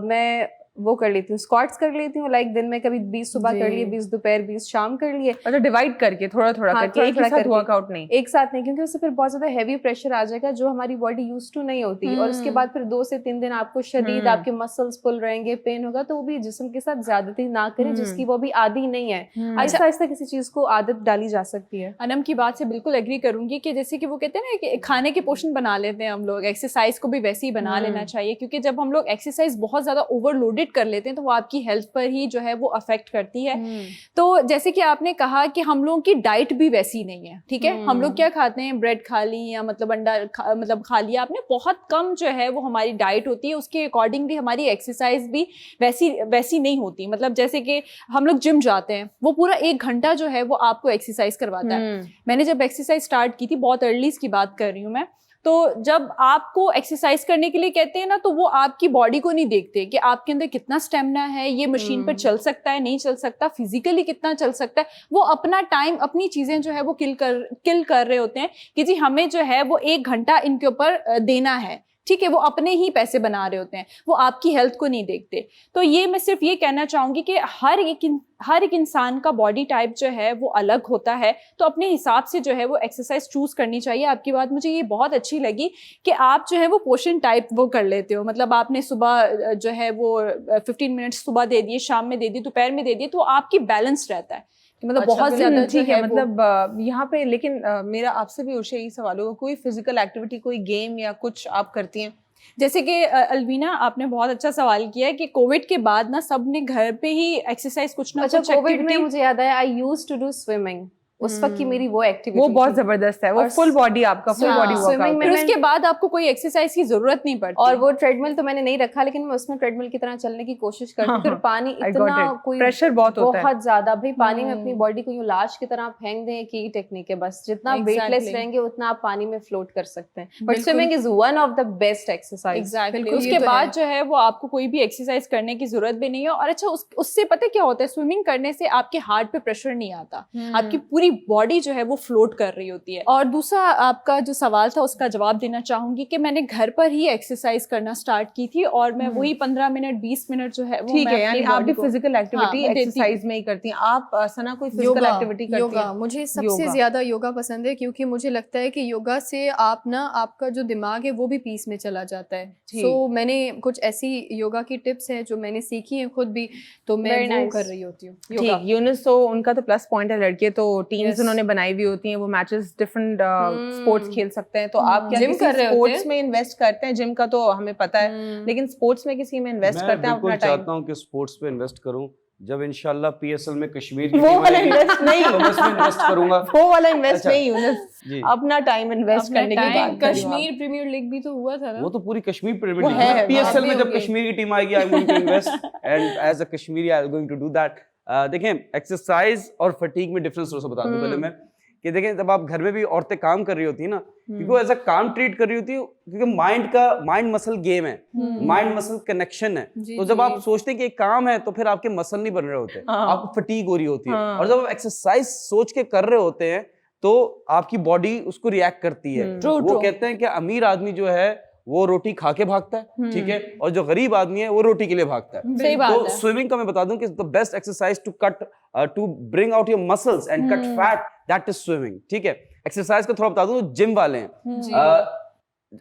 मैं वो कर लेती हूँ, स्क्वाट्स कर लेती हूँ, लाइक दिन में कभी 20 सुबह कर लिए, 20 दोपहर, 20 शाम कर लिए। अच्छा, डिवाइड करके थोड़ा थोड़ा हाँ, करके, एक ही साथ करके। वर्कआउट नहीं? एक साथ नहीं, क्योंकि उससे फिर बहुत ज्यादा हैवी प्रेशर आ जाएगा जो हमारी बॉडी यूज टू नहीं होती, और उसके बाद फिर 2 से 3 दिन आपको शदीद आपके मसल्स पुल रहेंगे, पेन होगा, तो वो भी जिस्म के साथ ज्यादती ना करें जिसकी वो भी आदी नहीं है। आहिस्ता आहिस्ता किसी चीज को आदत डाली जा सकती है। अनम की बात से बिल्कुल एग्री करूंगी कि जैसे कि वो कहते हैं ना कि खाने के पोर्शन बना लेते हैं हम लोग, एक्सरसाइज को भी वैसे ही बना लेना चाहिए, क्योंकि जब हम लोग एक्सरसाइज बहुत ज्यादा ओवरलोडेड कर लेते हैं तो वो आपकी हेल्थ पर ही जो है वो अफेक्ट करती है। तो जैसे कि आपने कहा कि हम लोगों की डाइट भी वैसी नहीं है, ठीक है। हम लोग क्या खाते हैं, ब्रेड खा ली या मतलब अंडा मतलब खा लिया आपने, बहुत कम जो है वो हमारी डाइट होती है, उसके अकॉर्डिंगली हमारी एक्सरसाइज भी वैसी नहीं होती। मतलब जैसे कि हम लोग जिम जाते हैं, वो पूरा 1 घंटा जो है वो आपको एक्सरसाइज करवाता है। मैंने जब एक्सरसाइज स्टार्ट की थी, बहुत अर्ली की बात कर रही हूँ मैं, तो जब आपको एक्सरसाइज करने के लिए कहते हैं ना, तो वो आपकी बॉडी को नहीं देखते कि आपके अंदर कितना स्टेमिना है, ये मशीन पर चल सकता है नहीं चल सकता, फिजिकली कितना चल सकता है। वो अपना टाइम, अपनी चीजें जो है वो किल कर रहे होते हैं कि जी हमें जो है वो 1 घंटा इनके ऊपर देना है, ठीक है। वो अपने ही पैसे बना रहे होते हैं, वो आपकी हेल्थ को नहीं देखते। तो ये मैं सिर्फ ये कहना चाहूंगी कि हर एक इंसान का बॉडी टाइप जो है वो अलग होता है, तो अपने हिसाब से जो है वो एक्सरसाइज चूज करनी चाहिए। आपकी बात मुझे ये बहुत अच्छी लगी कि आप जो है वो पोर्शन टाइप वो कर लेते हो, मतलब आपने सुबह जो है वो 15 मिनट्स सुबह दे दिए, शाम में दे दिए, दोपहर में दे दिए, तो आपकी बैलेंस रहता है कि मतलब बहुत ज्यादा ठीक है। मतलब यहाँ पे लेकिन मेरा आपसे भी उर्शा यही सवाल होगा, कोई फिजिकल एक्टिविटी, कोई गेम या कुछ आप करती हैं? जैसे कि अलवीना आपने बहुत अच्छा सवाल किया है कि कोविड के बाद ना सब ने घर पे ही एक्सरसाइज कुछ ना कुछ कोविड में एक्टिविटी। मुझे याद आया, I used to do swimming, उस वक्त की मेरी वो एक्टिविटी वो बहुत जबरदस्त है, वो फुल बॉडी, आपका फुल बॉडी स्विमिंग फिर उसके बाद आपको कोई एक्सरसाइज की जरूरत नहीं पड़ती। और वो ट्रेडमिल तो मैंने नहीं रखा, लेकिन मैं उसमें ट्रेडमिल की तरह चलने की कोशिश करती। फिर पानी इतना कोई प्रेशर बहुत होता है, बहुत ज्यादा भाई, पानी में अपनी बॉडी को यूं लाश की तरह फेंक दें कि टेक्निक है, बस जितना वेटलेस रहेंगे उतना आप पानी में फ्लोट कर सकते हैं। But swimming is one of the best exercise. Exactly, उसके बाद जो है वो आपको कोई भी एक्सरसाइज करने की जरूरत भी नहीं है। और अच्छा उससे पता क्या होता है, स्विमिंग करने से आपके हार्ट पे प्रेशर नहीं आता, आपकी पूरी बॉडी जो है वो फ्लोट कर रही होती है। और दूसरा आपका जो सवाल था उसका जवाब देना चाहूंगी कि मैंने घर पर ही एक्सरसाइज करना स्टार्ट की थी, और मैं वही 15 मिनट 20 मिनट जो है वो ठीक है। यानी आप भी फिजिकल एक्टिविटी एक्सरसाइज में ही करती हैं। आप सना कोई फिजिकल एक्टिविटी करती हैं? योगा, मुझे सबसे ज्यादा योगा पसंद है, क्योंकि मुझे लगता है कि योगा से आप ना, आपका जो दिमाग है वो भी पीस में चला जाता है। सो मैंने कुछ ऐसी योगा की टिप्स है जो मैंने सीखी है खुद भी, तो मैं वो कर रही होती हूँ। ठीक, यूनिस तो उनका तो प्लस पॉइंट है, लड़के तो टीम्स उन्होंने बनाई हुई होती हैं, वो मैचेस डिफरेंट स्पोर्ट्स खेल सकते हैं। तो आप क्या जिम कर रहे होते हैं? स्पोर्ट्स में इन्वेस्ट करते हैं? जिम का तो हमें पता है, लेकिन स्पोर्ट्स में किसी में इन्वेस्ट करते हैं अपना मैं टाइम? चाहता हूँ कि स्पोर्ट्स पे इन्वेस्ट करूँ, जब इंशाल्लाह पीएसएल में कश्मीर की वो टीम वाला आएगी, इन्वेस्ट नहीं, तो मैं इसमें इन्वेस्ट करूंगा। वो वाला इन्वेस्ट अच्छा। नहीं यूनिस, जी। अपना टाइम इन्वेस्ट करने की बात कर रही हूँ। कश्मीर प्रीमियर लीग भी तो हुआ था ना, वो तो पूरी कश्मीर वो प्रीमियर लीग है, है। पीएसएल में अभी जब होगी। कश्मीर की टीम आएगी, I am going to invest, and as a Kashmiri I am going to do that. देखें, एक्सरसाइज और फटीग में डिफरेंस थोड़ा सा बता दूं पहले मैं, कि देखें जब आप घर में भी औरतें काम कर रही होती है ना, क्योंकि वो ऐसा काम ट्रीट कर रही होती है, क्योंकि माइंड मसल गेम है, माइंड मसल कनेक्शन है। तो जब आप सोचते हैं कि एक काम है, तो फिर आपके मसल नहीं बन रहे होते, आपको फटीग हो रही होती है। और जब आप एक्सरसाइज सोच के कर रहे होते हैं तो आपकी बॉडी उसको रिएक्ट करती है। वो कहते हैं कि अमीर आदमी जो है वो रोटी खा के भागता है, ठीक है, और जो गरीब आदमी है वो रोटी के लिए भागता है। सही बात तो है। स्विमिंग का मैं बता दूं कि the best exercise to bring out your muscles and cut fat, that is swimming, ठीक है। एक्सरसाइज का थोड़ा बता दूं, जिम वाले हैं,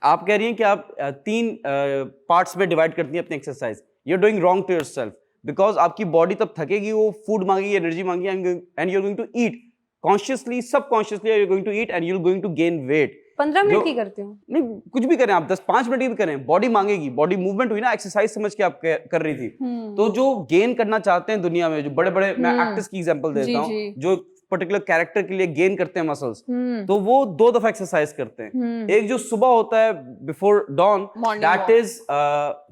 आप कह रही हैं कि आप 3 पार्ट्स में डिवाइड करती हैं अपनी exercise. You are doing wrong to yourself, because आपकी बॉडी तब थकेगी, वो फूड मांगेगी, एनर्जी मांगेगी, and you are going to eat consciously, subconsciously you are going to eat and you are going to gain weight. 15 minute की करती हूँ, नहीं, कुछ भी करें आप, 10-5 मिनट की भी करें, बॉडी मांगेगी, बॉडी मूवमेंट हुई ना, एक्सरसाइज समझ के आप कर रही थी। तो जो गेन करना चाहते हैं दुनिया में, जो बड़े बड़े, मैं एक्टर्स की एग्जांपल देता हूँ, जो पर्टिकुलर कैरेक्टर के लिए गेन करते हैं मसल्स, तो वो 2 दफा एक्सरसाइज करते हैं। एक जो सुबह होता है before don, that is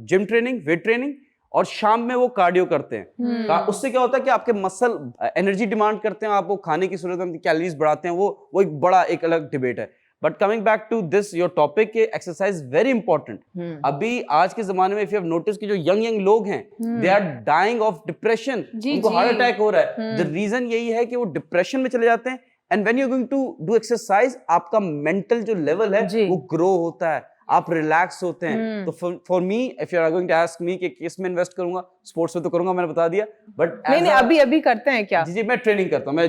gym training, weight training, और शाम में वो कार्डियो करते हैं। उससे क्या होता है कि आपके मसल एनर्जी डिमांड करते हैं, आप वो खाने की सूरत में कैलोरीज बढ़ाते हैं, वो एक बड़ा एक अलग डिबेट है। But coming back to this your topic, के एक्सरसाइज वेरी इंपॉर्टेंट। अभी आज के जमाने में इफ यू हैव नोटिस कि जो यंग लोग हैं, they are dying of depression, उनको हार्ट अटैक हो रहा है। द रीजन यही है कि वो डिप्रेशन में चले जाते हैं। And when you are going to do exercise, आपका मेंटल जो लेवल है वो ग्रो होता है, आप रिलैक्स होते हैं। तो for me if you are going to ask me कि किस में इन्वेस्ट करूंगा, स्पोर्ट्स में तो करूंगा, मैंने बता दिया। बट नहीं अभी करते हैं क्या? जी मैं ट्रेनिंग करता हूँ, मैं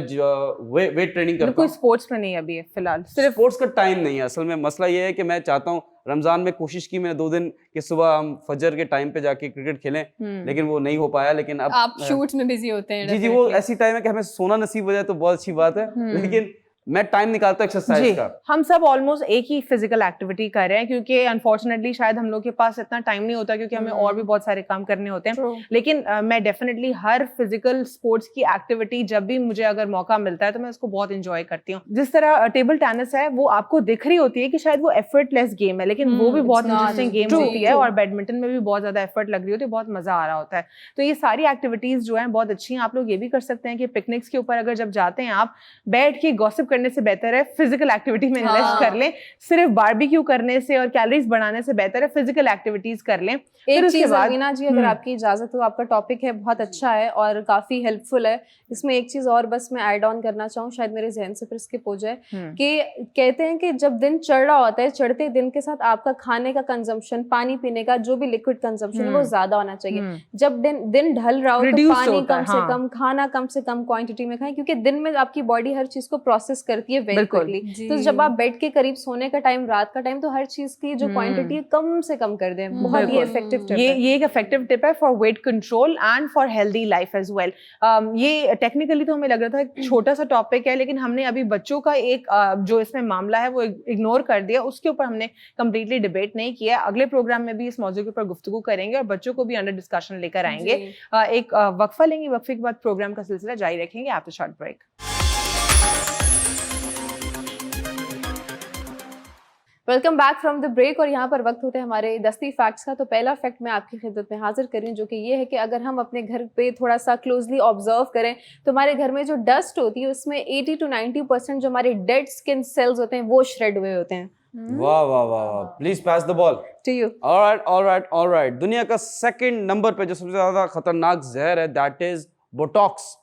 वेट ट्रेनिंग करता हूँ। कोई स्पोर्ट्स में नहीं अभी फिलहाल, सिर्फ स्पोर्ट्स का टाइम नहीं है असल में। मसला ये है कि मैं चाहता हूँ, रमजान में कोशिश की मैंने 2 दिन कि सुबह हम फजर के टाइम पे जाके क्रिकेट खेलें, लेकिन वो नहीं हो पाया। लेकिन अब आप शूट्स में बिजी होते हैं। जी वो ऐसी टाइम है कि हमें सोना नसीब हो जाए तो बहुत अच्छी बात है, लेकिन मैं टाइम निकालता हूं एक्सरसाइज का। हम सब ऑलमोस्ट एक ही फिजिकल एक्टिविटी कर रहे हैं, क्योंकि अनफॉर्चुनेटली शायद हम लोग के पास इतना टाइम नहीं होता, क्योंकि हमें और भी बहुत सारे काम करने होते हैं। लेकिन मैं डेफिनेटली हर फिजिकल स्पोर्ट्स की एक्टिविटी जब भी मुझे अगर मौका मिलता है तो मैं उसको बहुत इंजॉय करती हूँ। जिस तरह टेबल टेनिस है, वो आपको दिख रही होती है कि शायद वो एफर्टलेस गेम है, लेकिन वो भी बहुत इंटरेस्टिंग गेम होती है। और बैडमिंटन में भी बहुत ज्यादा एफर्ट लग रही होती है, बहुत मजा आ रहा होता है। तो ये सारी एक्टिविटीज जो है बहुत अच्छी हैं। आप लोग ये भी कर सकते हैं कि पिकनिक्स के ऊपर अगर जब जाते हैं आप, बैठ के गॉसिप करने से बेहतर है फिजिकल एक्टिविटी में इन्वेस्ट कर लें। सिर्फ बारबेक्यू करने से और कैलोरीज बढ़ाने से बेहतर है फिजिकल एक्टिविटीज कर लें। एक चीज अवीना जी, अगर आपकी इजाजत हो, आपका टॉपिक है बहुत अच्छा है और काफी हेल्पफुल है। इसमें एक चीज और बस मैं ऐड ऑन करना चाहूँ, शायद मेरे जहन से फिर स्किप हो जाए, कि कहते हैं कि जब दिन चढ़ रहा होता है, चढ़ते दिन के साथ आपका खाने का कंजम्पशन, पानी पीने का जो भी लिक्विड कंजम्पशन है वो ज्यादा होना चाहिए। जब दिन ढल रहा हो तो पानी कम से कम, खाना कम से कम क्वांटिटी में खाएं, क्योंकि दिन में आपकी बॉडी हर चीज को प्रोसेस करती है वेरी क्विकली। तो जब आप बेड के करीब सोने का टाइम, रात का टाइम, तो हर चीज की जो क्वांटिटी है कम से कम कर दें। बहुत ही इफेक्टिव टिप है। ये एक इफेक्टिव टिप है for weight control and for healthy life as well. ये टेक्निकली तो हमें लग रहा था एक छोटा सा टॉपिक है, लेकिन हमने अभी बच्चों का एक जो इसमें मामला है वो इग्नोर कर दिया। उसके ऊपर हमने कंप्लीटली डिबेट नहीं किया। अगले प्रोग्राम में भी इस मौजू के ऊपर गुफ्तगू करेंगे और बच्चों को भी अंडर डिस्कशन लेकर आएंगे। एक वक्फा लेंगे, वक्फे के बाद प्रोग्राम का सिलसिला जारी रखेंगे after short break. Welcome back from the break. और यहाँ पर वक्त होता है हमारे दस्ती फैक्ट्स का। तो पहला फैक्ट मैं आपकी खिदमत में हाजिर कर रही हूँ, जो कि ये है कि अगर हम अपने घर पे थोड़ा सा क्लोजली ऑब्जर्व करें तो हमारे घर में जो डस्ट होती है उसमें 80 to 90% जो हमारे डेड स्किन सेल्स होते हैं वो श्रेड हुए होते हैं। वाह वाह वाह वाह, please pass the ball to you. Alright. दुनिया का सेकंड नंबर पे जो सबसे ज्यादा खतरनाक जहर है, that is botox.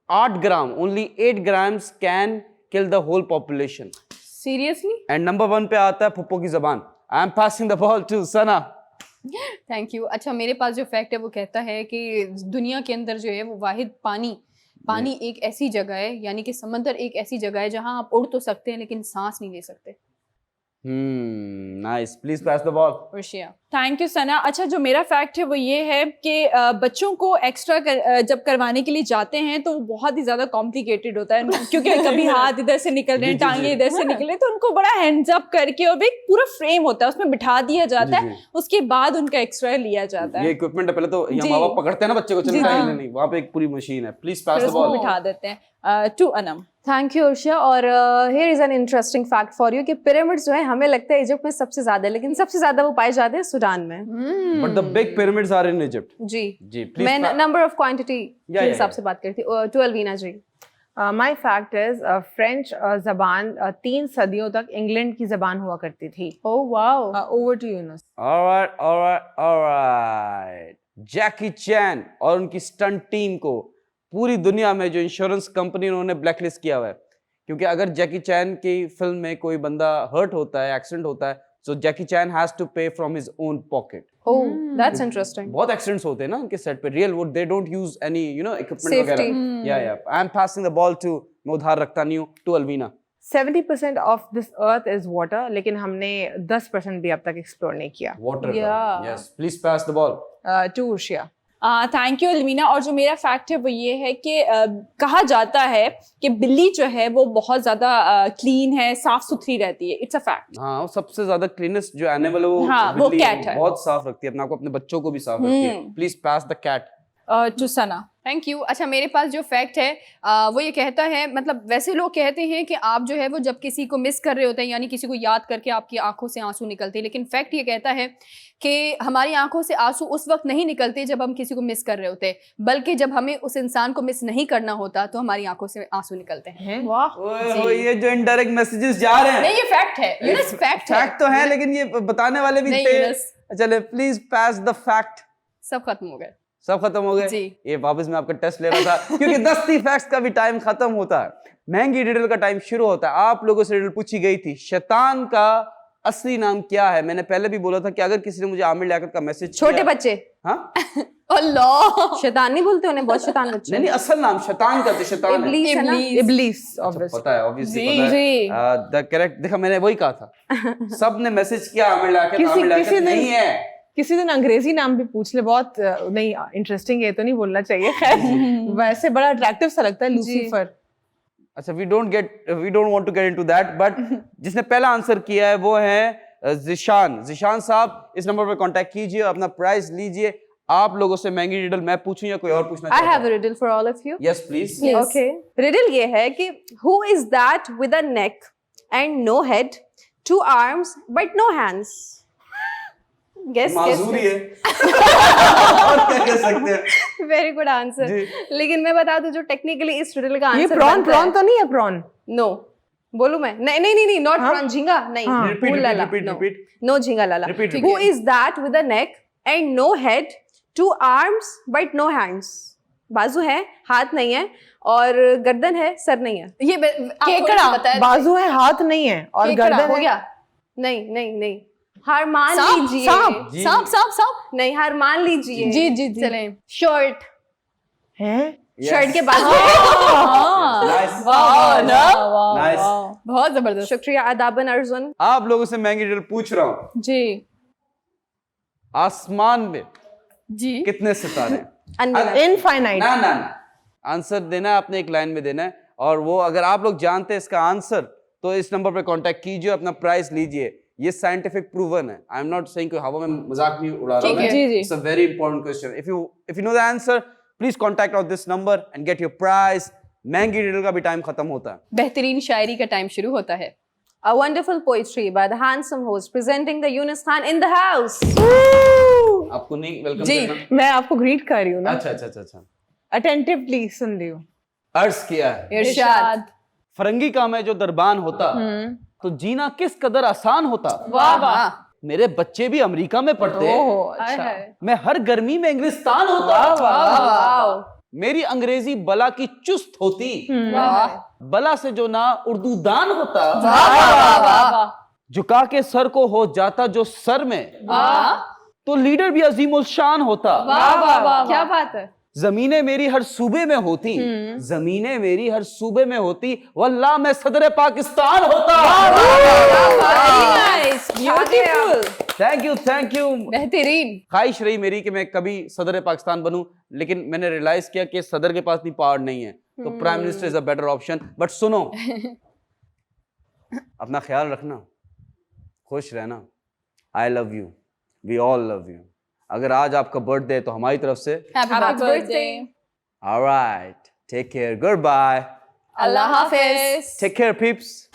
8 gram, only 8 grams can kill the whole population. Seriously? And number 1 पे आता है फुप्पो की जबान। I am passing the ball to Sana. Thank you. अच्छा, मेरे पास जो फैक्ट है वो कहता है कि दुनिया के अंदर जो है वो वाहिद पानी एक ऐसी जगह है, यानी कि समंदर एक ऐसी जगह है जहां आप उड़ तो सकते हैं लेकिन सांस नहीं ले सकते। Nice, please pass the ball. रशिया। Thank you Sana. अच्छा, जो मेरा फैक्ट है वो ये है कि बच्चों को एक्स्ट्रा जब करवाने के लिए जाते हैं तो वो बहुत ही ज़्यादा कॉम्प्लिकेटेड होता है, क्योंकि कभी हाथ इधर से निकल रहे हैं, टांगे इधर से निकल रहे हैं, तो उनको बड़ा हैंड्स अप करके और एक पूरा फ्रेम होता है उसमें बिठा दिया जाता है, उसके बाद उनका एक्स्ट्रा लिया जाता है। ये इक्विपमेंट है, पहले तो यहाँ माँ बाप पकड़ते हैं ना बच्चे को, चलता है नहीं, वहाँ पे एक पूरी मशीन है। Please pass the ball. बिठा देते हैं। To Anam. Thank you Arshiya. और here is an interesting fact for you कि पिरामिड्स जो है हमें लगता है इजिप्ट में सबसे ज्यादा है, लेकिन सबसे ज्यादा वो पाए जाते हैं सूडान में। But the big pyramids are in Egypt. जी मैं नंबर ऑफ क्वांटिटी के हिसाब से बात करती हूँ। To Alvina ji. My fact is French जबान 3 सदियों तक इंग्लैंड की जबान हुआ करती थी। Oh wow. Over to Yunus. Alright. Jackie Chan और उनकी स्टंट टीम को पूरी दुनिया में जो इंश्योरेंस कंपनी उन्होंने ब्लैकलिस्ट किया हुआ है, क्योंकि अगर जैकी चैन की फिल्म में कोई बंदा हर्ट होता है, एक्सीडेंट होता है, so Jackie Chan has to pay from his own pocket. Oh that's interesting. बहुत एक्सीडेंट्स होते हैं ना उनके सेट पे, रियल वो they don't use any equipment वगैरह। या I am passing the ball to, मैं उधार रखता नहीं हूँ, to Alvina. 70% of this earth is water, लेकिन हमने 10% भी अब तक एक्सप्लोर नहीं किया। Water. Yes, please pass the ball. To Russia. Thank you Almina. और जो मेरा फैक्ट है वो ये है कि कहा जाता है कि बिल्ली जो है वो बहुत ज्यादा क्लीन है, साफ सुथरी रहती है। It's a fact. हाँ, वो सबसे ज्यादा क्लीनेस्ट जो एनिमल है वो कैट है। बहुत साफ रखती है अपने आप को, अपने बच्चों को भी साफ रखती है। Please pass the cat. To Sana. Thank you. अच्छा, मेरे पास जो फैक्ट है वो ये कहता है, मतलब वैसे लोग कहते हैं कि आप जो है वो जब किसी को मिस कर रहे होते हैं, यानी किसी को याद करके आपकी आंखों से आंसू निकलते हैं, लेकिन फैक्ट ये कहता है कि हमारी आंखों से आंसू उस वक्त नहीं निकलते जब हम किसी को मिस कर रहे होते हैं, बल्कि जब हमें उस इंसान को मिस नहीं करना होता तो हमारी आंखों से आंसू निकलते हैं। वाह, ये जो इनडायरेक्ट मैसेजेस जा रहे हैं, नहीं, ये फैक्ट है, यूनुस, फैक्ट तो है, लेकिन ये बताने वाले भी नहीं, थे। यूनुस। चले, प्लीज पास द फैक्ट। सब खत्म हो गए, सब खत्म हो गए। ये वापस मैं आपका टेस्ट ले रहा था, क्योंकि दस्ती फैक्ट्स का भी टाइम खत्म होता है, महंगी रिडल का टाइम शुरू होता है। आप लोगों से रिडल पूछी गई थी, शैतान का असली नाम क्या है? मैंने पहले भी बोला था कि अगर किसी ने मुझे आमिर लियाकत का मैसेज छोटे बच्चे हाँ अल्लाह शैतान नहीं बोलते उन्हें, बहुत शैतान बच्चे नहीं नहीं, असल नाम शैतान का तो शैतान है। इब्लीस है ना। इब्लीस अच्छा, obviously। पता है ऑब्वियसली जी, पता जी। है द करेक्ट। देखा मैंने वही कहा था, सब ने मैसेज किया आमिर लियाकत, किसी- आमिर लियाकत किसी ने- नहीं है। किसी दिन अंग्रेजी नाम भी पूछ ले, बहुत नहीं इंटरेस्टिंग, ये तो नहीं बोलना चाहिए, खैर वैसे बड़ा अट्रैक्टिव सा लगता है लूसीफर। अच्छा we don't want to get into that, but जिसने पहला आंसर किया है वो है जिशान साहब। इस नंबर पर कांटेक्ट कीजिए, अपना प्राइस लीजिए। आप लोगों से महंगी रिडल मैं पूछूं या कोई और पूछना आई चाहता have a riddle for all of you. Yes please. Okay, riddle ये है कि who is that with a neck and no head, 2 arms but no hands? Guess माजूरी है और क्या कह सकते हैं। Very good answer. जी। लेकिन मैं बता दूं जो टेक्निकली इस रिडल का ये आंसर प्रॉन तो नहीं है? प्रॉन नो बोलू मैं? नहीं नॉट प्रॉन, झींगा नहीं। हाँ। Repeat, लाला, repeat, no. repeat. No झींगा लाला। Repeat, Who is that with a neck and no head, 2 arms but no hands? बाजू है, हाथ नहीं है, और गर्दन है, सर नहीं है। ये केकड़ा, बाजू है, हाथ नहीं है, और गर्दन हो है। गया? नहीं हार मान सांप, लीजिए। सांप। जी। सांप नहीं, हार मान लीजिए। जी चलें। शर्ट, है? शर्ट के बाजू। Nice. Nice. बहुत जबरदस्त। शुक्रिया अदाबन अर्जुन। आप लोगों से महंगी रिडल पूछ रहा हूँ, जी आसमान में जी कितने सितारे हैं? अनगिनत। इनफाइनाइट। ना आंसर देना है, आपने एक लाइन में देना है। और वो अगर आप लोग जानते हैं इसका आंसर तो इस नंबर पे कांटेक्ट कीजिए, अपना प्राइस लीजिए। ये साइंटिफिक प्रूवन है। आई एम नॉट सेइंग कि हवा में मजाक नहीं उड़ा रहा हूं मैं। जी, जी। It's a very important question. If you know the answer please contact out this number and get your prize. महंगी रिडल का भी टाइम खत्म होता है। बेहतरीन शायरी का टाइम शुरू होता है। A wonderful poetry by the handsome host presenting the Yunus Khan in the house. आपको नहीं वेलकम जी। करना? मैं आपको ग्रीट कर रही हूँ ना, अच्छा अटेंटिवली सुन रही हूँ। अर्ज किया है, इरशाद। फरंगी का मैं जो दरबान होता तो जीना किस कदर आसान होता। वाह वाह। मेरे बच्चे भी अमेरिका में पढ़ते, ओह अच्छा। मैं हर गर्मी में इंग्लिस्तान होता। Wow. मेरी अंग्रेजी बला की चुस्त होती, बला से जो ना उर्दू दान होता। झुका के सर को हो जाता जो सर में, तो लीडर भी अजीमुल शान होता। क्या बात है। जमीनें मेरी हर सूबे में होती, जमीनें मेरी हर सूबे में होती, वल्लाह मैं सदर पाकिस्तान होता। ब्यूटीफुल। Thank you. बेहतरीन। ख्वाहिश रही मेरी कि मैं कभी सदर पाकिस्तान बनूं, लेकिन मैंने रियलाइज किया कि सदर के पास इतनी पावर नहीं है, तो prime minister is a better option. But सुनो, अपना ख्याल रखना, खुश रहना। I love you, we all love you. अगर आज आपका बर्थडे है तो हमारी तरफ से happy birthday. Alright, take care, goodbye, अल्लाह हाफिज। Take care peeps.